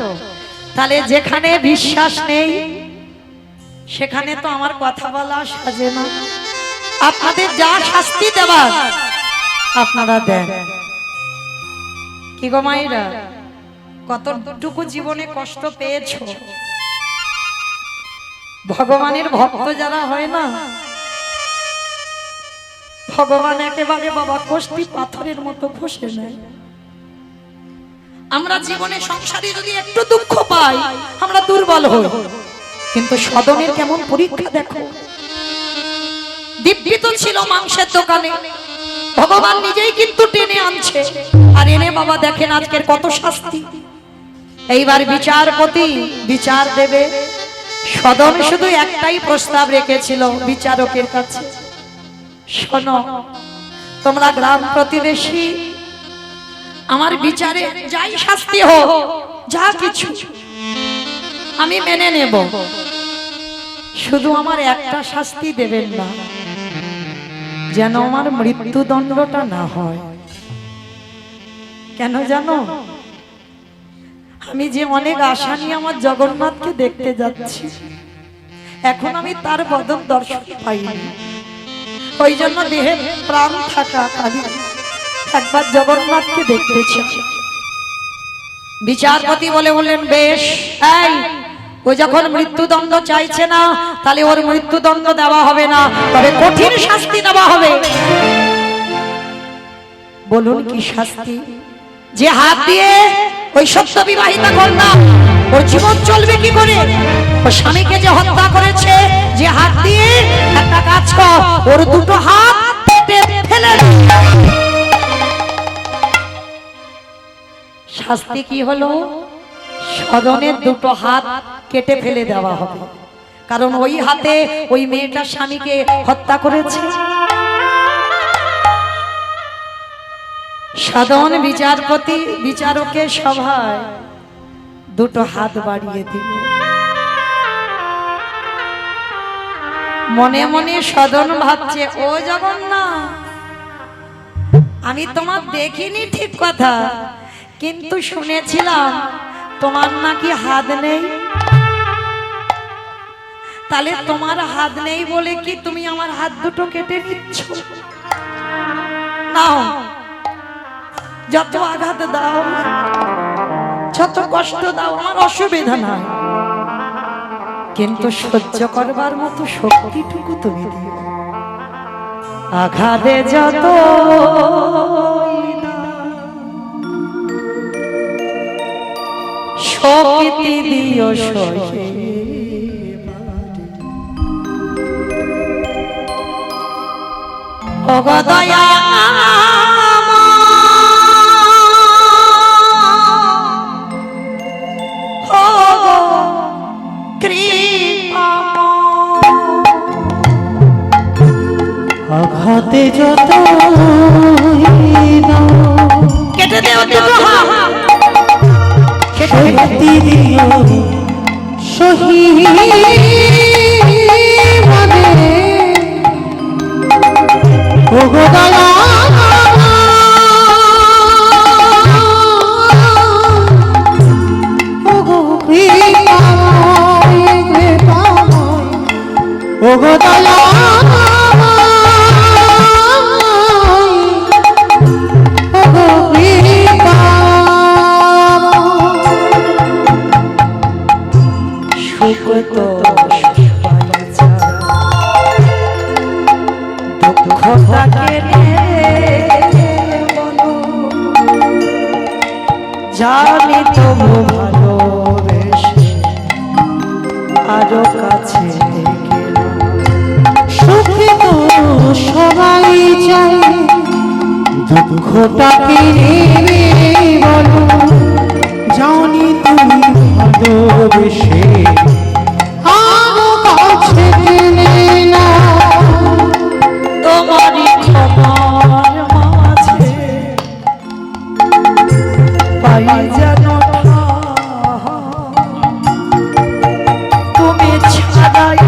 তাহলে যেখানে বিশ্বাস নেই সেখানে তো আমার কথা বলা সাজে না। আপনাদের যা শাস্তি দেবার আপনারা দেন। কি গো মায়েরা, কতটুকু জীবনে কষ্ট পেয়েছো? ভগবানের ভক্ত যারা হয় না, ভগবান একেবারে বাবা কষ্টি পাথরের মতো ঘষে নেয়। আমরা জীবনে সংসারে যদি একটু দুঃখ পাই, আমরা দুর্বল হই, কিন্তু সদনের কেমন পরীক্ষা দেখো। দিব্যি তো ছিল মাংসের দোকানে, ভগবান নিজেই কিন্তু টেনে আনছে, আর এনে বাবা দেখেন আজকের কত শাস্তি। এইবার বিচারপতি বিচার দেবে। সদন শুধু একটাই প্রস্তাব রেখেছিল বিচারকের কাছে, শোনো তোমরা গ্রাম প্রতিবেশী, আমার বিচারে যাই শাস্তি হোক, যা কিছু আমি মেনে নেব, শুধু আমার একটা শাস্তি দেবেন না, যেন আমার মৃত্যুদণ্ডটা না হয়। কেন জানো? আমি যে অনেক আশা নিয়ে আমার জগন্নাথকে দেখতে যাচ্ছি, এখন আমি তার বদন দর্শন পাইনি। ওই জন্য দেহে প্রাণ থাকা কালী একবার জগন্নাথকে দেখতে চাই। বিচারপতি বললেন বেশ, এই ও যখন মৃত্যুদণ্ড চাইছে না, তাহলে ওর মৃত্যুদণ্ড দেওয়া হবে না, তবে কঠিন শাস্তি দেওয়া হবে। বলুন কি শাস্তি? যে হাত দিয়ে ওই সত্য বিবাহিতা কন্যা, ওর জীবন চলবে কি করে? ওর স্বামীকে যে হত্যা করেছে, যে হাত দিয়ে, একটা কাজ কর, ওর দুটো হাত কেটে ফেলে দে। শাস্তি কি হলো? সদনের দুটো হাত কেটে ফেলে দেওয়া হবে, কারণ ওই হাতে ওই মেয়েটার স্বামীকে হত্যা করেছে। সদন বিচারপতি বিচারকের সভায় দুটো হাত বাড়িয়ে দিল। মনে মনে সদন ভাবছে, ও জগন্নাথ, আমি তোমার দেখিনি ঠিক কথা, কিন্তু শুনেছিলাম তোমার নাকি হাত নেই। তাহলে তোমার হাত নেই বলে কি তুমি আমার হাত দুটো কেটে নিচ্ছ? নাও, যত আঘাত দাও, যত কষ্ট দাও, আমার অসুবিধা নাই, কিন্তু সহ্য করবার মতো শক্তিটুকু তুমি দিও। আঘাতে যত শক্তি দিও সহে, অগদয়া আঘাতে যত কেটে দেও দুটো হাত, শক্তি দিও সহিমানে, ওগো দয়া ওগো কৃপাময়, ওগো দয়া জানি তবু ভালোবেসে আরো কাছে সুখে তো সবাই চাই, দুঃখটাকে নেবে বলো, জানি তুমি ভালোবেসে আরো কাছে টেনে না। তোমারই ক্ষমার মাঝে পাই যেন তুমি ছাড়াই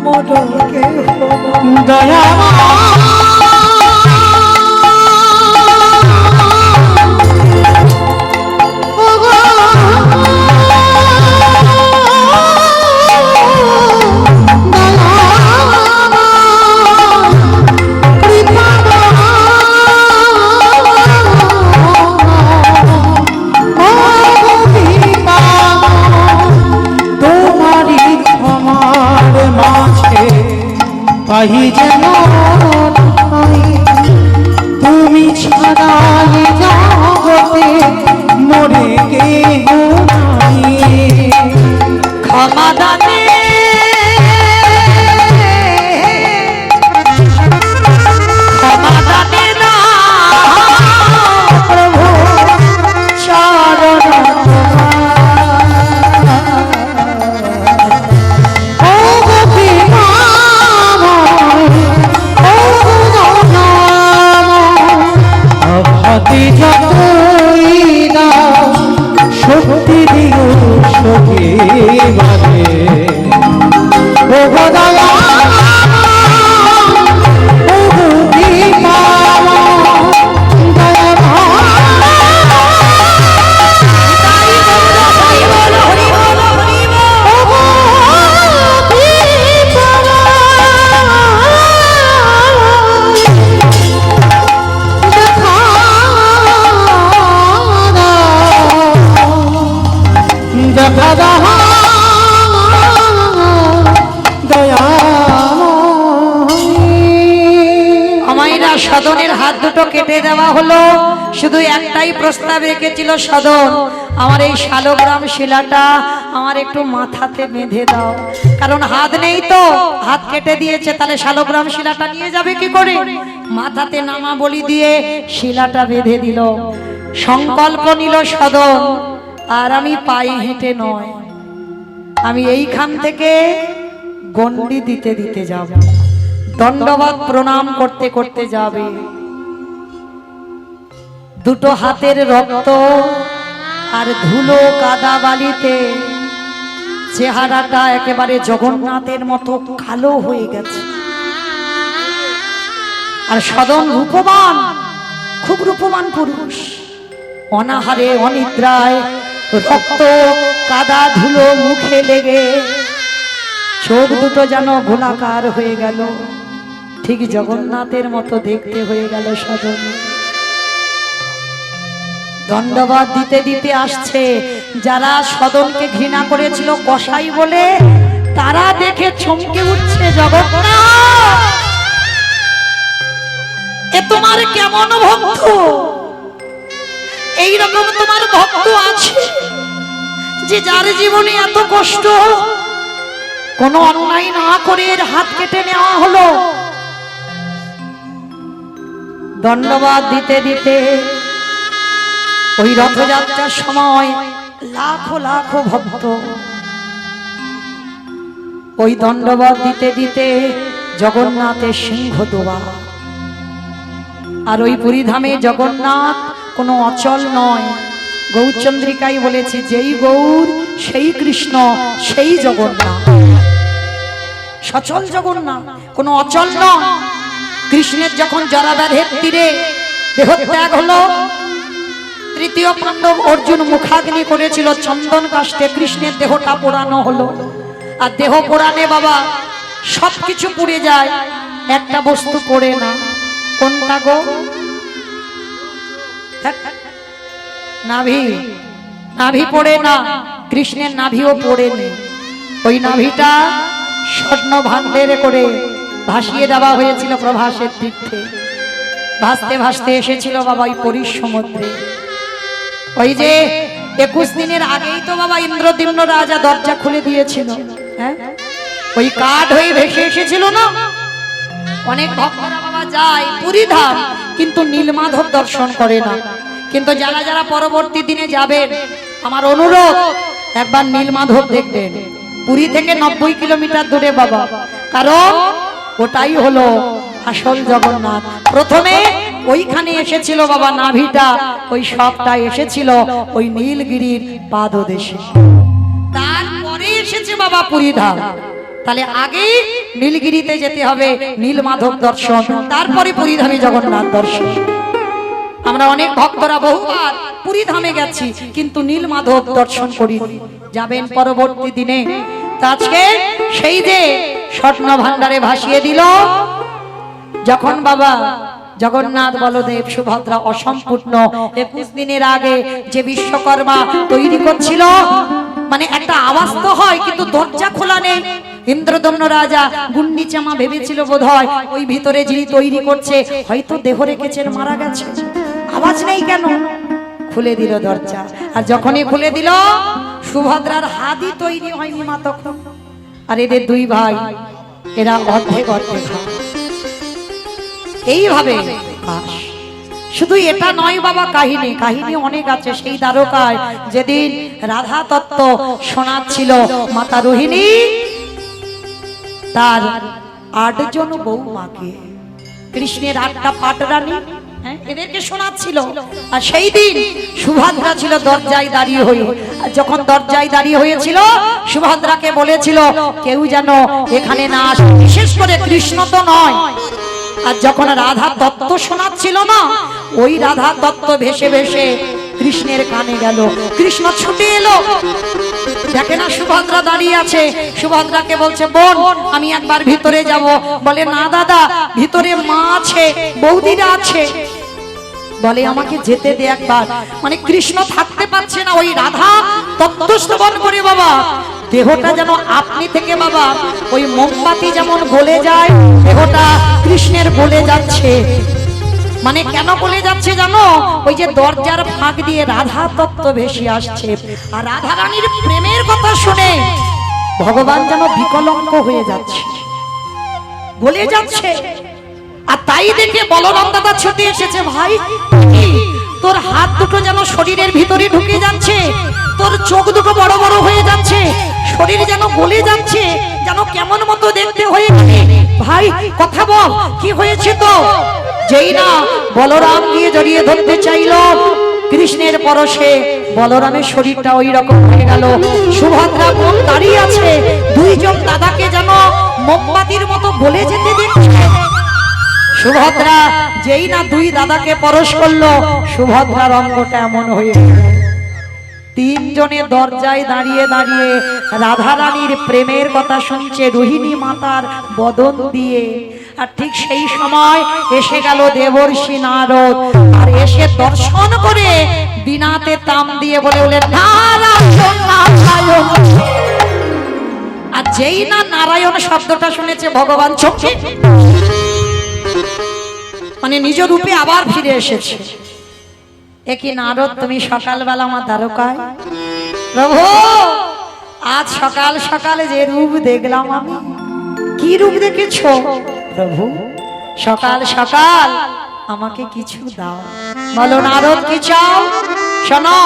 মরকে দয়া পাহি যেন তুমি ছাড়া জগতে মরে কেহ নাই। ক্ষমা দানে ক্ষমা দানে না প্রভু চরণ হাতে যতই দাও দেখা দাও দয়া আমাইরা সদনের হাত দুটো কেটে দেওয়া হলো। শুধু একটাই প্রস্তাব রেখেছিল সদন, আমার এই শালগ্রাম শিলাটা আমার একটু মাথাতে বেঁধে দাও, কারণ হাত নেই তো, হাত কেটে দিয়েছে, তাহলে শালগ্রাম শিলাটা নিয়ে যাবে কি করে? মাথাতে নামা বলি দিয়ে শিলাটা বেঁধে দিল। সংকল্প নিল সদন, আর আমি পায়ে হেঁটে নয়, আমি এইখান থেকে গন্ডি দিতে দিতে যাব, দণ্ডবাদ প্রণাম করতে করতে যাবে। দুটো হাতের রক্ত আর ধুলো কাদা বালিতে চেহারাটা একেবারে জগন্নাথের মতো কালো হয়ে গেছে। আর সদন রূপবান, খুব রূপবান পুরুষ, অনাহারে অনিদ্রায় রক্ত কাদা ধুলো মুখে লেগে চোখ দুটো যেন গোলাকার হয়ে গেল, ঠিক জগন্নাথের মতো দেখতে হয়ে গেল সদন। দণ্ডবাদ দিতে দিতে আসছে, যারা সদনকে ঘৃণা করেছিল কসাই বলে, তারা দেখে চমকে উঠছে, জগন্নাথ এ তোমার কেমন ভক্ত? এইরকম তোমার ভক্ত আছে যে যার জীবনে এত কষ্ট, কোনো অন্যায় না করে এর হাত কেটে নেওয়া হলো। দণ্ডবাদ দিতে দিতে ওই রথযাত্রার সময় লাখো লাখো ভক্ত ওই দণ্ডবাদ দিতে দিতে জগন্নাথের সিংহ দোয়া। আর ওই পুরীধামে জগন্নাথ কোনো অচল নয়, গৌরচন্দ্রিকাই বলেছি, যেই গৌর সেই কৃষ্ণ সেই জগন্নাথ, সচল জগন্নাথ, কোনো অচল নয়। কৃষ্ণের যখন জরাব্যাধের তীরে দেহত্যাগ হলো, তৃতীয় পাণ্ডব অর্জুন মুখাগ্নি করেছিল, চন্দন কাষ্ঠে কৃষ্ণের দেহটা পোড়ানো হলো। আর দেহ পোড়ানে বাবা সবকিছু পুড়ে যায়, একটা বস্তু পড়ে না, কোনটা গো? নাভি। নাভি পড়ে না, কৃষ্ণের নাভিও পড়েনি। ওই নাভিটা স্বর্ণ ভাণ্ডারে করে ভাসিয়ে দেওয়া হয়েছিল প্রভাসের তীর্থে। ভাসতে ভাসতে এসেছিল বাবা ওই পুরীর সমুদ্রে। ওই যে 21 দিনের আগেই তো বাবা ইন্দ্রদ্যুম্ন রাজা দরজা খুলে দিয়েছিল, হ্যাঁ, ওই কাঠ হয়ে ভেসে এসেছিল না। অনেক ভক্তরা বাবা যায় পুরী ধাম, কিন্তু নীলমাধব দর্শন করে না। কিন্তু যারা যারা পরবর্তী দিনে যাবেন, আমার অনুরোধ একবার নীলমাধব দেখবেন। পুরী থেকে 90 কিলোমিটার দূরে বাবা, কারণ ওটাই হলো আসল জগন্নাথ। প্রথমে ওইখানে এসেছিল বাবা নাভিটা, ওই সবটা এসেছিল ওই নীলগিরির পাদদেশে, তারপরে এসেছে বাবা পুরী ধাম। তাহলে আগে নীলগিরিতে যেতে হবে, নীলমাধব দর্শন, তারপরে পুরী ধামে জগন্নাথ দর্শন। আমরা অনেক ভক্তরা বহুবার পুরী ধামে গেছি, কিন্তু নীলমাধব দর্শন করি। যাবেন পরবর্তী দিনে। আজকে সেই যে স্বর্ণ ভাণ্ডারে ভাসিয়ে দিল, যখন বাবা জগন্নাথ বলদেব সুভদ্রা অসম্পূর্ণ 21 দিনের আগে যে বিশ্বকর্মা তৈরি করছিল, মানে একটা আওয়াজ তো হয় কিন্তু দরজা খোলা নেই। ইন্দ্রদম্ন রাজা গুন্ডিচামা ভেবেছিল বোধহয় ওই ভিতরে যিনি তৈরি করছে হয়তো দেহ রেখেছেন, মারা গেছে, আওয়াজ নেই কেন? খুলে দিল দরজা। আর যখনই খুলে দিল, সুভদ্রার হাতই তৈরি হয়নি মা তখন। আর এদের দুই ভাই, এরা অর্ধেক অর্ধেক এইভাবে। শুধু এটা নয় বাবা, কাহিনী কাহিনী অনেক আছে। সেই দ্বারকায় যেদিন রাধা তত্ত্ব শোনাচ্ছিল মাতা রোহিণী তার 8 জন বৌমাকে, কৃষ্ণের 8টা পাটরানী, এদেরকে শোনাচ্ছিল। আর সেই দিন সুভদ্রা ছিল দরজায় দাঁড়িয়ে হয়ে। আর যখন দরজায় দাঁড়িয়ে হয়েছিল, সুভদ্রাকে বলেছিল কেউ যেন এখানে না আসে, বিশেষ করে কৃষ্ণ তো নয়। আর যখন রাধা তত্ত্ব শোনাচ্ছিল না, ওই রাধা তত্ত্ব ভেসে ভেসে কৃষ্ণের কানে গেল। কৃষ্ণ ছুটে এলো, দেখে না সুভদ্রা দাঁড়িয়ে আছে। সুভদ্রাকে বলছে, বোন আমি একবার ভিতরে যাব। বলে, না দাদা, ভিতরে মা আছে, বৌদিরা আছে। বলে, আমাকে যেতে দে একবার। মানে কৃষ্ণ থাকতে পারছে না, ওই রাধা তত্ত্বশ্রবণ করে বাবা দেহটা যেন আপনি থেকে বাবা ওই মোমবাতি যেমন গলে যায়, দেহটা কৃষ্ণের গলে যাচ্ছে। মানে কেন গলে যাচ্ছে জানো? ওই যে দরজার ফাঁক দিয়ে রাধা তত্ত্ব ভেসে আসছে, আর রাধা রানীর প্রেমের কথা শুনে ভগবান যেন বিকলঙ্ক হয়ে যাচ্ছে, গলে যাচ্ছে। আর তাই দেখে বলরাম দাদা ছুটে এসেছে, ভাই তোর হাত দুটো যেন শরীরের ভিতরে ঢুকে যাচ্ছে, তোর চোখ দুটো বড় বড় হয়ে যাচ্ছে, শরীর যেন গলে যাচ্ছে, যেন কেমন মতো দেখতে হয়ে গেছে। ভাই কথা বল, কি হয়েছে? তো যেই না বলরাম গিয়ে জড়িয়ে ধরতে চাইলো, কৃষ্ণের পরশে বলরামের শরীরটা ওই রকম হয়ে গেল। সুভদ্রা মন দাঁড়িয়ে আছে, দুইজন দাদাকে যেন মোমবাতির মতো গলে যেতে দেখছে। সুভদ্রা যেই না দুই দাদাকে পরশ করলো, সুভদ্রার অঙ্গটা এমন হয়ে গেল। তিনজনে দরজায় দাঁড়িয়ে দাঁড়িয়ে রাধা রানীর প্রেমের কথা শুনছে রোহিণী মাতার বদন দিয়ে। আর ঠিক সেই সময় এসে গেল দেবর্ষি নারদ, আর এসে দর্শন করে বিনাতে তাম দিয়ে বলে বলে নারায়ণ নারায়ণ। আর যেই না নারায়ণ শব্দটা শুনেছে ভগবান চোখে মানে নিজ রূপে আবার ফিরে এসেছে। একই নারদ, তুমি সকালবেলা আমার দ্বারকায়? প্রভু আজ সকাল সকালে যে রূপ দেখলাম আমি। কি রূপ দেখেছো? প্রভু সকাল সকাল আমাকে কিছু দাও। বলো নারদ কি চাও? শোনো,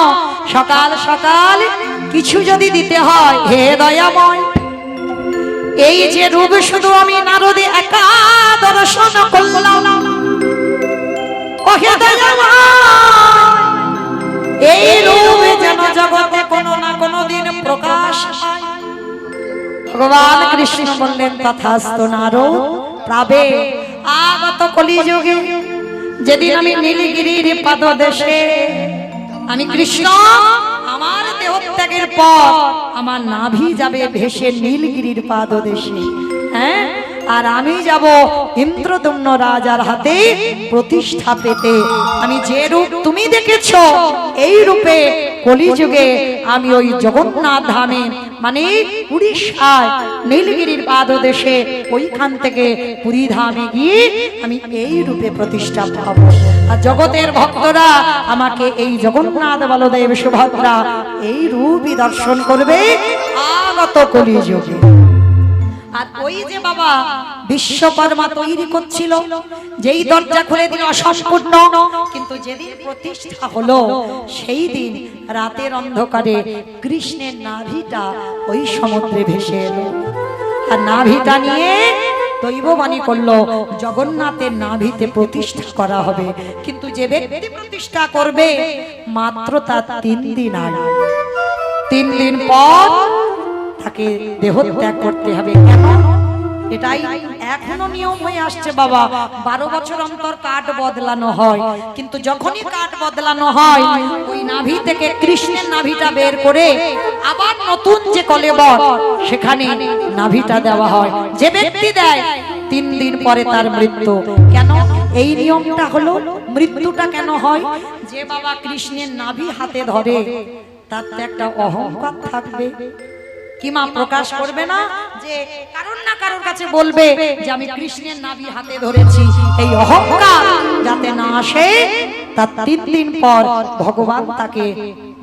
সকাল সকাল কিছু যদি দিতে হয় হে দয়াময়, এই যে রূপ শুধু আমি নারদে একা দর্শন করলাম, এই রূপ যেন জগতে কোনো না কোনো দিন প্রকাশ পায়। ভগবান কৃষ্ণ বললেন তথাস্তু নারদ, পাবে আগত কলিযুগে যেদিন আমি নীলগিরির পাদদেশে, আমি কৃষ্ণ আমার দেহত্যাগের পর আমার নাভি যাবে ভেসে নীলগিরির পাদদেশে। হ্যাঁ, আর আমি যাব ইন্দ্রদম্ন রাজার হাতে প্রতিষ্ঠা পেতে। আমি যে রূপ তুমি দেখেছো এই রূপে কলিযুগে আমি ওই জগন্নাথ ধামে মানে উড়িষ্যায় নীলগিরির পাদদেশে ওইখান থেকে পুরী ধামে গিয়ে আমি এই রূপে প্রতিষ্ঠা পাবো। আর জগতের ভক্তরা আমাকে এই জগন্নাথ বলদেব সুভদ্রা এই রূপই দর্শন করবে আগত কলিযুগে। আর ওই যে বাবা বিশ্বকর্মা তৈরি করছিল, যেই দরজা খুলে দিল অসম্পূর্ণ, কিন্তু যেদিন প্রতিষ্ঠা হলো সেই দিন রাতের অন্ধকারে কৃষ্ণের নাভিটা ওই সমুদ্রে ভেসে এলো। আর নাভিটা নিয়ে দৈববাণী করলো জগন্নাথের নাভিতে প্রতিষ্ঠা করা হবে। কিন্তু যে ব্যক্তি প্রতিষ্ঠা করবে মাত্র তার 3 দিন আগে, 3 দিন পর তাকে দেহত্যাগ করতে হবে। কেন? এটাই এখনো নিয়ম হয়ে আসছে বাবা। 12 বছর অন্তর কাঠ বদলানো হয়, কিন্তু যখনই কাঠ বদলানো হয় ওই নাভি থেকে কৃষ্ণের নাভিটা বের করে আবার নতুন যে কলেবর সেখানে নাভিটা দেওয়া হয়। যে ব্যক্তি দেয় 3 দিন পরে তার মৃত্যু। কেন এই নিয়মটা হলো? মৃত্যুটা কেন হয়? যে বাবা কৃষ্ণের নাভি হাতে ধরে তার তো একটা অহংকার থাকবে, কি মা প্রকাশ করবে না যে কারণ না কারোর কাছে বলবে যে আমি কৃষ্ণের নাভি হাতে ধরেছি। এই অহংকার যাতে না আসে তার 3 দিন পর ভগবান তাকে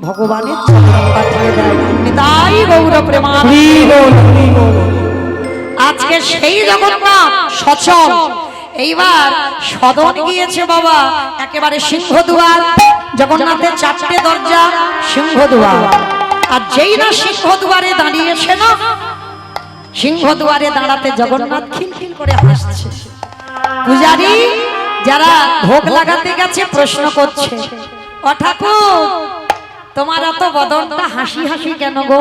ভগবানের চরণে পাঠিয়ে দেয়। নিতাই গৌর প্রেমানন্দ। আজকে সেই জগন্নাথ সচল এইবার সদন গিয়েছে বাবা একেবারে সিংহদুয়ার। জগন্নাথের 4টে দরজা, সিংহদুয়ার। আর যেই না সিংহদুয়ারে দাঁড়িয়েছে না, সিংহদুয়ারে দাঁড়াতে জগন্নাথ খিলখিল করে হাসছে। পূজারী যারা ভোগ লাগাতে গেছে প্রশ্ন করছে, ও ঠাকুর তোমার এত বদনটা হাসি হাসি কেন গো?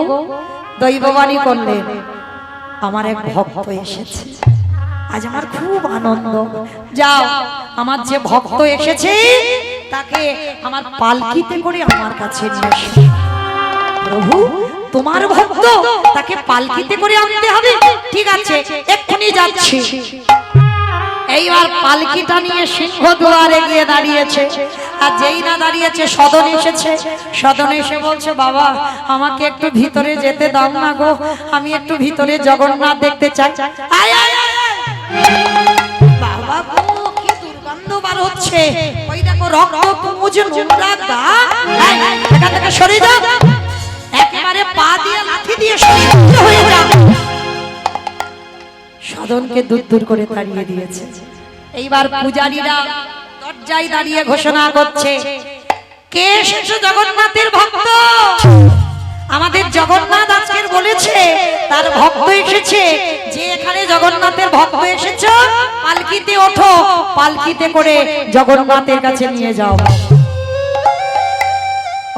দৈববাণী করলেন আমার এক ভক্ত এসেছে, আজ আমার খুব আনন্দ। যাও আমার যে ভক্ত এসেছে তাকে আমার পালকিতে করে আমার কাছে নিয়ে এসো। প্রভু তোমার ভক্ত, তাকে পালকিতে করে আনতে হবে? ঠিক আছে এক্ষুনি যাচ্ছি। এইবার পালকিটা নিয়ে সিংহ দুয়ারে গিয়ে দাঁড়িয়েছে। আর যেই না দাঁড়িয়েছে সদন এসেছে। সদন এসে বলছে, বাবা আমাকে একটু ভিতরে যেতে দাও না গো, আমি একটু ভিতরে জগন্নাথ দেখতে চাই। আয় আয় আয় আয়। বাবা গো, কি দুর্গন্ধ বার হচ্ছে, ওই দেখো রক্ত মুজে নোংরা গা। এই, এখান থেকে সরে যাও, একেবারে পা দিয়ে লাঠি দিয়ে সরিয়ে হয়ে যাও। সদনকে দূর দূর করে তাড়িয়ে দিয়েছে। এইবার পূজারীরা দরজায় দাঁড়িয়ে ঘোষণা করছে, কে এসেছে? জগন্নাথের ভক্ত। আমাদের জগন্নাথ আজকের বলেছে তার ভক্ত এসেছে। যে এখানে জগন্নাথের ভক্ত এসেছে, পালকিতে ওঠো, পালকিতে করে জগন্নাথের কাছে নিয়ে যাও।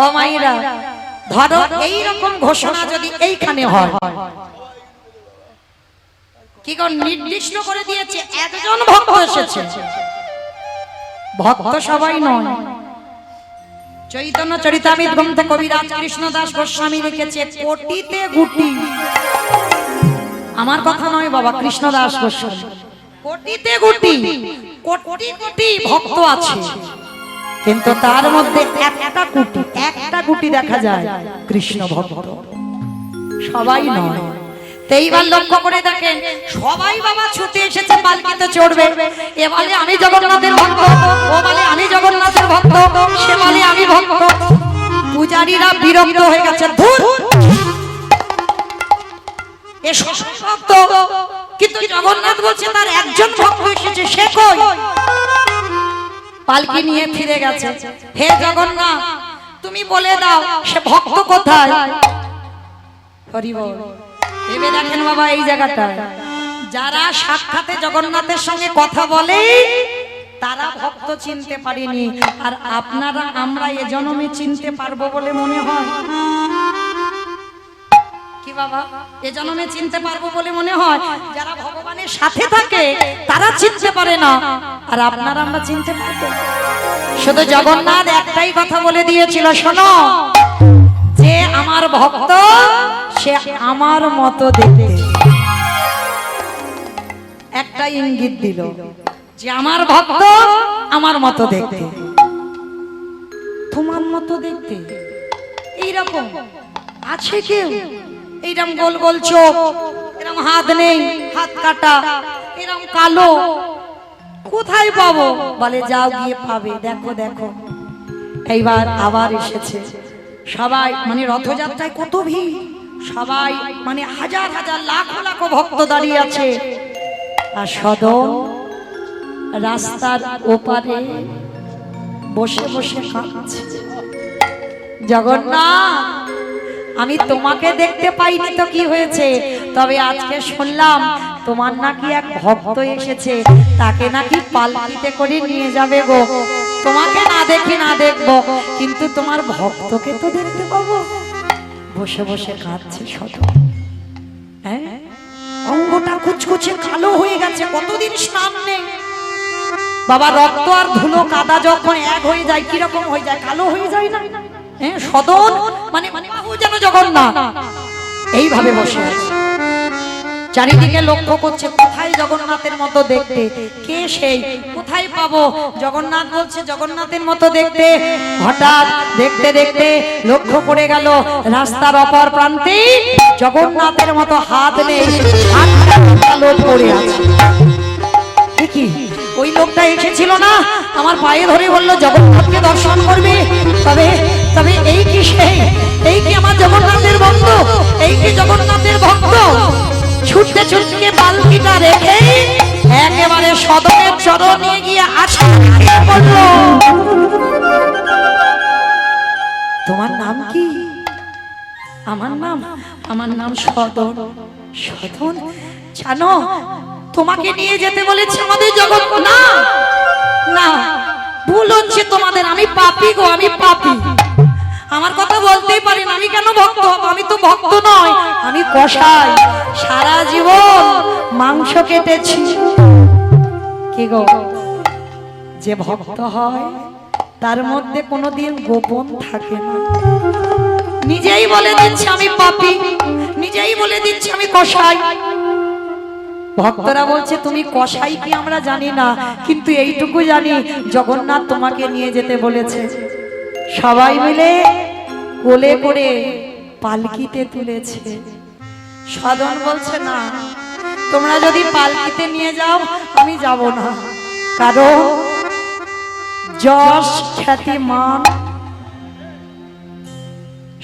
ও মায়েরা, ধরো এইরকম ঘোষণা যদি এইখানে হয়, কি কোন নির্দিষ্ট করে দিয়েছে একজন ভক্ত এসেছে। ভক্ত সবাই নয়। চৈতন্য চরিতামৃত গ্রন্থে কবিরাজ কৃষ্ণদাস গোস্বামী লিখেছে কোটিতে গুটি। আমার কথা নয় বাবা, কৃষ্ণদাস গোস্বামী। কোটিতে গুটি, কোটি কোটি ভক্ত আছে, কিন্তু তার মধ্যে একটা গুটি দেখা যায় কৃষ্ণ ভক্ত। সবাই নয়। এইবার লক্ষ্য করে দেখেন, সবাই বাবা ছুটে এসেছে পালকিতে চড়বে। এ বলে আমি জগন্নাথের ভক্ত, ও বলে আমি জগন্নাথের ভক্ত, সে বলে আমি ভক্ত। পূজারীরা বিরক্ত হয়ে গেছে, ধুর এ ভক্ত, কিন্তু জগন্নাথ বলছে তার একজন ভক্ত এসেছে, সে কই? পালকি নিয়ে ফিরে গেছে। হে জগন্নাথ, তুমি বলে দাও সে ভক্ত কোথায়? হরি বল। ভেবে দেখেন বাবা, এই জায়গাটা যারা সাক্ষাতে জগন্নাথের সঙ্গে কথা বলে তারা ভক্ত চিনতে পারেনি, আর আপনারা আমরা এ জন্মে চিনতে পারবো বলে মনে হয় কি বাবা? এ জন্মে চিনতে পারবো বলে মনে হয়? যারা ভগবানের সাথে থাকে তারা চিনতে পারে না, আর আপনারা আমরা চিনতে পারবো। শুধু জগন্নাথ একটাই কথা বলে দিয়েছিল, শোনো, যে আমার ভক্ত সে আমার মতো দেখতে। একটা ইঙ্গিত দিল যে আমার ভক্ত আমার মতো দেখতে। তোমার মতো দেখতে এইরকম আছে কেউ? এইরকম গোল গোল চোখ, এরকম হাত নেই, হাত কাটা, এরকম কালো, কোথায় পাবো? বলে যাও গিয়ে পাবে, দেখো দেখো। এইবার আবার এসেছে। সবাই মানে রথযাত্রায় কত ভিড়, সবাই মানে হাজার হাজার লাখো লাখো ভক্ত দাঁড়িয়ে আছে। আর সদন রাস্তার ওপারে বসে বসে কাঁদছে, জগন্নাথ আমি তোমাকে দেখতে পাইনি তো কি হয়েছে, তবে আজকে শুনলাম তোমার নাকি এক ভক্ত এসেছে, তাকে নাকি পালকিতে করে নিয়ে যাবে গো। তোমাকে না দেখি না দেখবো, কিন্তু তোমার ভক্তকে তো দেখতে পাবো। বসে বসে কাঁদছে সদন। হ্যাঁ, অঙ্গটা কুচকুচে কালো হয়ে গেছে, কতদিন স্নান নেই বাবা। রক্ত আর ধুলো কাদা যখন এক হয়ে যায় কিরকম হয়ে যায়, কালো হয়ে যায় না? হ্যাঁ, সদন মানে বাহু যেন জগন্নাথ এইভাবে বসে আছে। চারিদিকে লক্ষ্য করছে কোথায় জগন্নাথের মতো দেখতে, কে সেই, কোথায় পাবো? জগন্নাথ বলছে জগন্নাথের মতো দেখতে। হঠাৎ দেখতে দেখতে লক্ষ্য করে গেল রাস্তার অপর প্রান্তে জগন্নাথের মতো হাত নেই, হাতটা লোক পড়ে আছে। কি ওই লোকটা এসেছিল না, আমার পায়ে ধরে বললো জগন্নাথকে দর্শন করবে, তবে তবে এই কি সেই, এই কি আমার জগন্নাথের বন্ধু, এই কি জগন্নাথের ভক্ত? ছুটতে ছুটতে পালকিটা রেখে একেবারে সদনের চরণে গিয়ে আছড়ে পড়লো। তোমার নাম কি? আমার নাম সদন। সদন জানো, তোমাকে নিয়ে যেতে বলেছে আমাদের জগন্নাথ। না না, ভুল হচ্ছে তোমাদের, আমি পাপী গো, আমি পাপী। আমার কথা বলতেই পারি না, আমি কেন ভক্ত হব? আমি তো ভক্ত নয়, আমি কসাই, সারা জীবন মাংস কেটেছি। কি গো, যে ভক্ত হয় তার মধ্যে কোনোদিন গোপন থাকে না। নিজেই বলে দিচ্ছে আমি পাপী, নিজেই বলে দিচ্ছে আমি কসাই। ভক্তরা বলছে তুমি কসাই কি আমরা জানি না, কিন্তু এইটুকু জানি জগন্নাথ তোমাকে নিয়ে যেতে বলেছে। সবাই মিলে কোলে করে পালকিতে তুলেছে। সদন বলছে না, তোমরা যদি পালকিতে নিয়ে যাও আমি যাব না, কারণ যশ খ্যাতি মান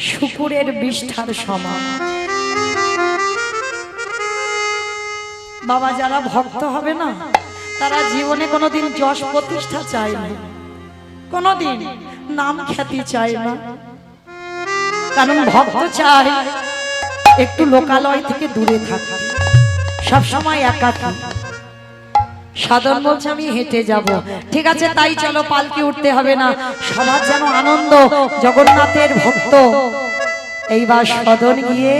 শুকুরের বিষ্ঠার সমান। বাবা, যারা ভক্ত হবে না তারা জীবনে কোনোদিন যশ প্রতিষ্ঠা চায় না, কোনোদিন নাম খ্যাতি চায় না, কারণ ভক্ত চায় একটু লোকালয় থেকে দূরে থাকতে, সবসময় একাকী। সাধন বলছে আমি হেঁটে যাব। ঠিক আছে, তাই চলো, পালকি উঠতে হবে না, সবার যেন আনন্দ, জগন্নাথের ভক্ত। এইবার সদন গিয়ে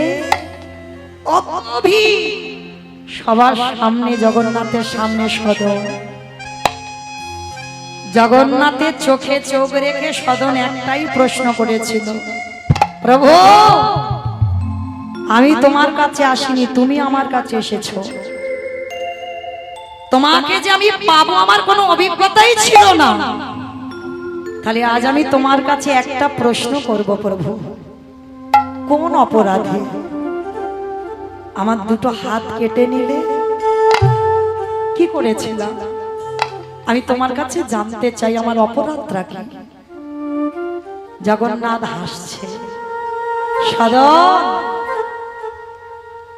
সবার সামনে, জগন্নাথের সামনে সদন। জগন্নাথের চোখে চোখ রেখে সদন একটাই প্রশ্ন করেছিল, প্রভু আমি তোমার কাছে আসিনি, তুমি আমার কাছে এসেছো। তোমাকে যে আমি পাবো আমার কোনো অভিজ্ঞতাই ছিল না, তাহলে আজ আমি তোমার কাছে একটা প্রশ্ন করব, প্রভু কোন অপরাধে আমার দুটো হাত কেটে নিলে? কি করেছিলাম? আমি তোমার কাছে জানতে চাই আমার অপরাধটা কি। জগন্নাথ হাসছে, সাধন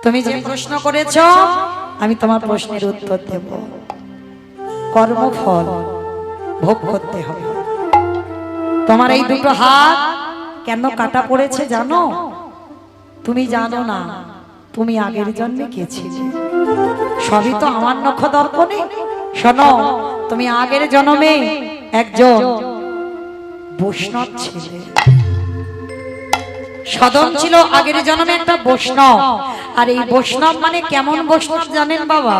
তুমি যে প্রশ্ন করেছো আমি তোমার প্রশ্নের উত্তর দেব। কর্মফল ভোগ করতে হবে। তোমার এই দুটো হাত কেন কাটা পড়েছে জানো? তুমি জানো না, তুমি আগের জন্মে কে ছিলে? সবই তো আমার নখ দর্পণে। শোনো, তুমি আগের জন্মে একজন বৈষ্ণব ছিলে। সদন ছিল আগের জন্মে একটা বৈষ্ণব। আর এই বৈষ্ণব মানে কেমন বৈষ্ণব জানেন বাবা?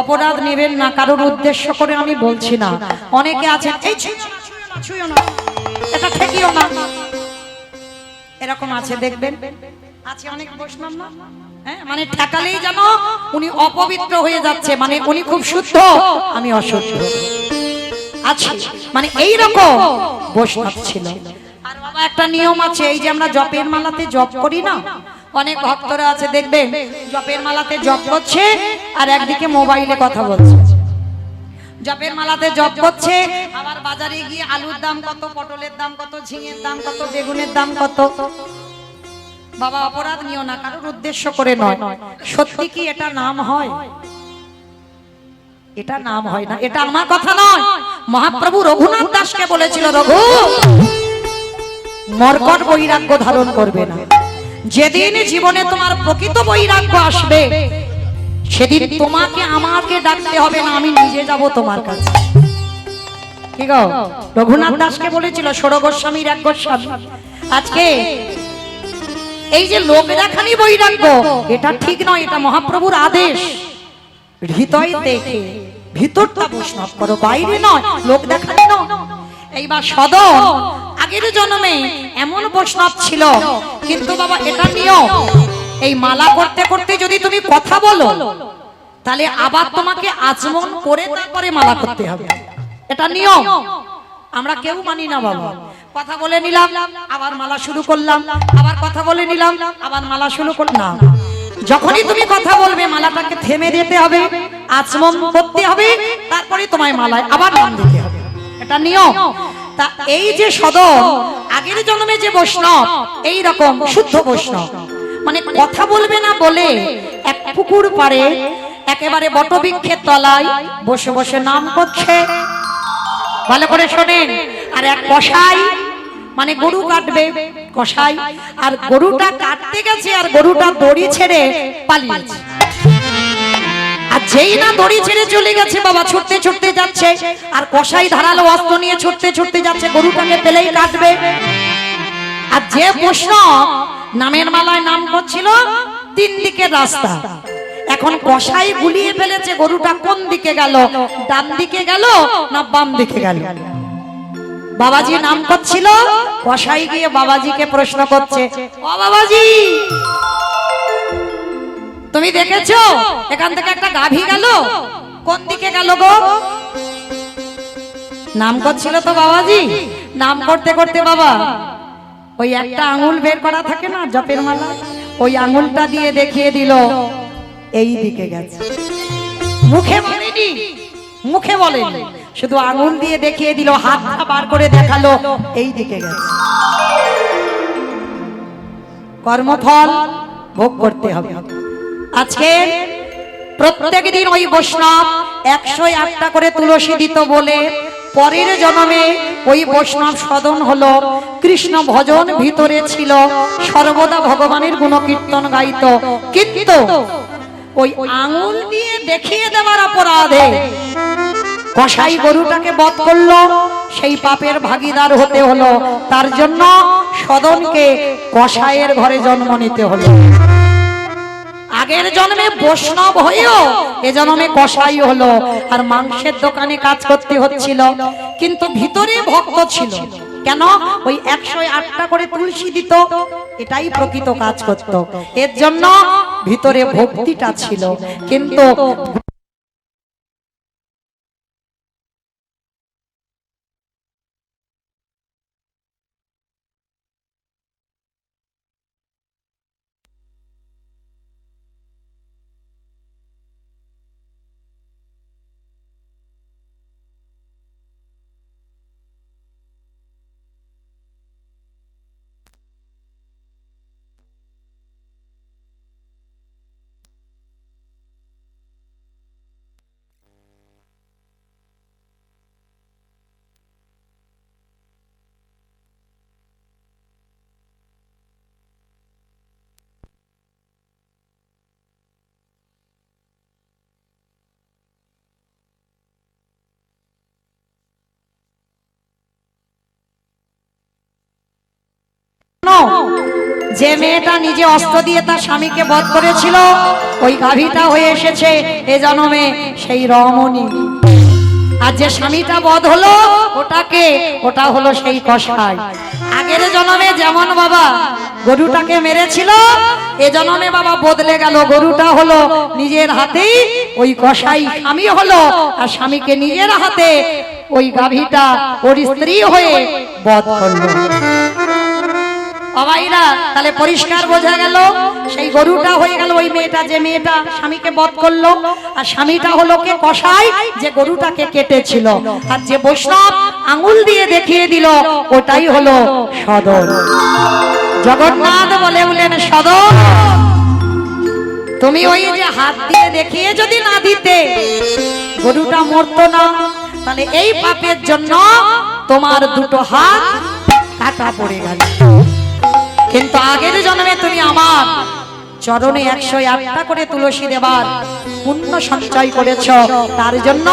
অপরাধ নেবেন না, কারোর উদ্দেশ্য করে আমি বলছি না। অনেকে আছেন এই ছুঁয়ো না, এটা ঠেকিও না, এরকম আছে, দেখবেন আছে অনেক বৈষ্ণব না, হ্যাঁ, মানে ঠেকালেই যেন উনি অপবিত্র হয়ে যাচ্ছে, মানে উনি খুব শুদ্ধ, আমি অশুদ্ধ আছি, মানে এইরকম বৈষ্ণব ছিল। আর বাবা একটা নিয়ম আছে, এই যে আমরা জপের মালাতে জপ করি না, অনেক ভক্তরা আছে দেখবেন জপের মালাতে জপ করছে আর একদিকে মোবাইলে কথা বলছে। জপের মালাতে জপ করছে, আবার বাজারে গিয়ে আলুর দাম কত, পটলের দাম কত, ঝিঙের দাম কত, বেগুনের দাম কত। বাবা অপরাধ নিও না, কারোর উদ্দেশ্য করে নয়। সত্যি কি এটা নাম হয়? এটা নাম হয় না, এটা আমার কথা নয়। মহাপ্রভু রঘুনাথ দাসকে বলেছিল, রঘু মর্কট বৈরাগ্য ধারণ করবে না। যেদিন জীবনে তোমার প্রকৃত বৈরাগ্য আসবে সেদিন তোমাকে আমাকে ডাকতে হবে না, আমি নিজে যাব তোমার কাছে। কি গো, রঘুনাথ দাসকে বলেছিল, ষোড় গোস্বামীর এক গোস্বামী। আজকে এই যে লোক দেখানি বৈরাগ্য, এটা ঠিক নয়, এটা মহাপ্রভুর আদেশ। হৃদয় দেখে ভিতরটা বৈষ্ণব করো, বাইরে নয়, লোক দেখানি নয়। এইবার সদন আগের জন্মে এমন বৈষ্ণব ছিল, কিন্তু বাবা এটা নিয়ম, এই মালা করতে করতে যদি তুমি কথা বলো তাহলে আবার তোমাকে আচমন করে তারপরে মালা করতে হবে, এটা নিয়ম। আমরা কেউ মানি না বাবা। কথা বলে নিলাম আবার মালা শুরু করলাম, আবার কথা বলে নিলাম আবার মালা শুরু করলাম। যখনই তুমি কথা বলবে মালাটাকে থেমে দিতে হবে, আচমন করতে হবে, তারপরে তোমায় মালায় আবার নাম দিতে হবে, এটা নিয়ম। তা এই যে সদন আগের জন্মে যে বৈষ্ণব, এই রকম শুদ্ধ বৈষ্ণব, মানে কথা বলবে না বলে এক পুকুর পাড়ে একেবারে বটবৃক্ষের তলায় বসে বসে নাম করছে। ভালো করে শোনেন। আর এক কসাই, মানে গরু কাটবে কসাই, আর গরুটা কাটতে গেছে আর গরুটা দড়ি ছেড়ে পালিয়েছে। আর যেই না দড়ি ছেড়ে চলে গেছে বাবা, ছুটতে ছুটতে যাচ্ছে, আর কসাই ধারালো অস্ত্র নিয়ে ছুটতে ছুটতে যাচ্ছে, গরুটাকে পেলেই কাটবে। আর যে বৈষ্ণব নামের মালায় নাম করছিল, তিন দিকের রাস্তা, এখন কসাই গুলিয়ে ফেলেছে গরুটা কোন দিকে গেল, ডান দিকে গেল না বাম দিকে গেল। বাবাজি নাম করছিল, কসাই গিয়ে বাবাজিকে প্রশ্ন করছে, ও বাবাজি তুমি দেখেছো এখান থেকে একটা গাভী গেল, কোন দিকে গেল গো? নাম করছিল তো বাবাজি, নাম করতে করতে বাবা ওই একটা আঙুল বের করা থাকে না জপের মালা, ওই আঙুলটা দিয়ে দেখিয়ে দিল এই দিকে গেছে। মুখে বলেনি, মুখে বলেনি, শুধু আঙুল দিয়ে দেখিয়ে দিল, হাতটা বার করে দেখালো এই দিকে গেছে। কর্মফল ভোগ করতে হবে। আজকে প্রত্যেক দিন ওই বৈষ্ণব 108টা করে তুলসী দিত বলে পরের জন্মে ওই বৈষ্ণব সদন হলো, কৃষ্ণ ভজন ভিতরে ছিল, সর্বদা ভগবানের গুণকীর্তন গাইত। কিন্তু ওই আঙুল দিয়ে দেখিয়ে দেওয়ার অপরাধে কসাই গরুটাকে বধ করলো, সেই পাপের ভাগীদার হতে হলো। তার জন্য সদনকে কসাইয়ের ঘরে জন্ম নিতে হলো। আগের জন্মে বৈষ্ণব হয়েও এ জন্মে কসাই হলো, আর মাংসের দোকানে কাজ করতে হচ্ছিল, কিন্তু ভিতরে ভক্ত ছিল। কেন? ওই 108টা করে তুলসী দিত, এটাই প্রকৃত কাজ করত, এর জন্য ভিতরে ভক্তিটা ছিল। কিন্তু যে মেয়েটা নিজে অস্ত্র দিয়ে তার স্বামীকে বধ করেছিল, ওই গাভীটা হয়ে এসেছে এ জন্মে সেই রমণী। আর যে স্বামীটা বধ হলো ওটা হলো সেই কসাই। আগের জন্মে যেমন বাবা গরুটাকে মেরেছিল, এ জন্মে বাবা বদলে গেল, গরুটা হলো নিজের হাতেই ওই কসাই স্বামী হলো, আর স্বামীকে নিজের হাতে ওই গাভীটা ওর স্ত্রী হয়ে বধ করলো। বাবাইরা তাহলে পরিষ্কার বোঝা গেল, সেই গরুটা হয়ে গেল ওই মেয়েটা, যে মেয়েটা স্বামীকে বধ করলো, আর স্বামীটা হলো কে? কসাই, যে গরুটাকে কেটেছিল। আর যে বৈষ্ণব আঙুল দিয়ে দেখিয়ে দিল, ওটাই হলো সদন। জগন্নাথ বলে বলেন, সদন তুমি ওই যে হাত দিয়ে দেখিয়ে যদি না দিতে, গরুটা মরতো না। তাহলে এই পাপের জন্য তোমার দুটো হাত কাটা পড়ে গেল। কিন্তু আগের জন্মে তুমি আমার চরণে 108টা করে তুলসী দেবার পুণ্য সঞ্চয় করেছ, তার জন্য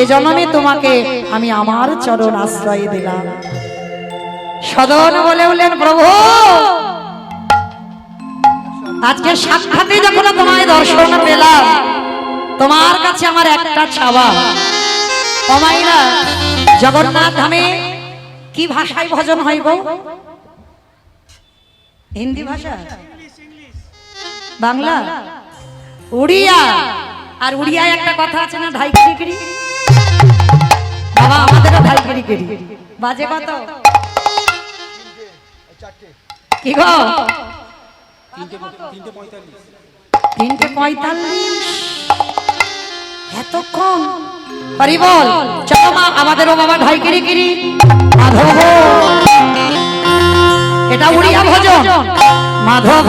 এ জন্মে তোমাকে আমি আমার চরণ আশ্রয় দিলাম। সদন বলে বলেন, প্রভু আজকে সাক্ষাতে যখন তোমায় দর্শন পেলাম, তোমার কাছে আমার একটা চাওয়া। অমাইরা জগন্নাথ ধামে কি ভাষায় ভজন হয় গো? হিন্দি ভাষা, বাংলা, উড়িয়া। আর উড়িয়ায় একটা কথা আছে না, ঢাইকিরি। বাবা আমাদেরও ঢাইকিরি বাজে কত কি গো? 3:45 এতক্ষণ হরি বল। চলো মা, আমাদেরও বাবা ঢাইকিরি মাধব, এটা উড়িয়া ভজন। মাধব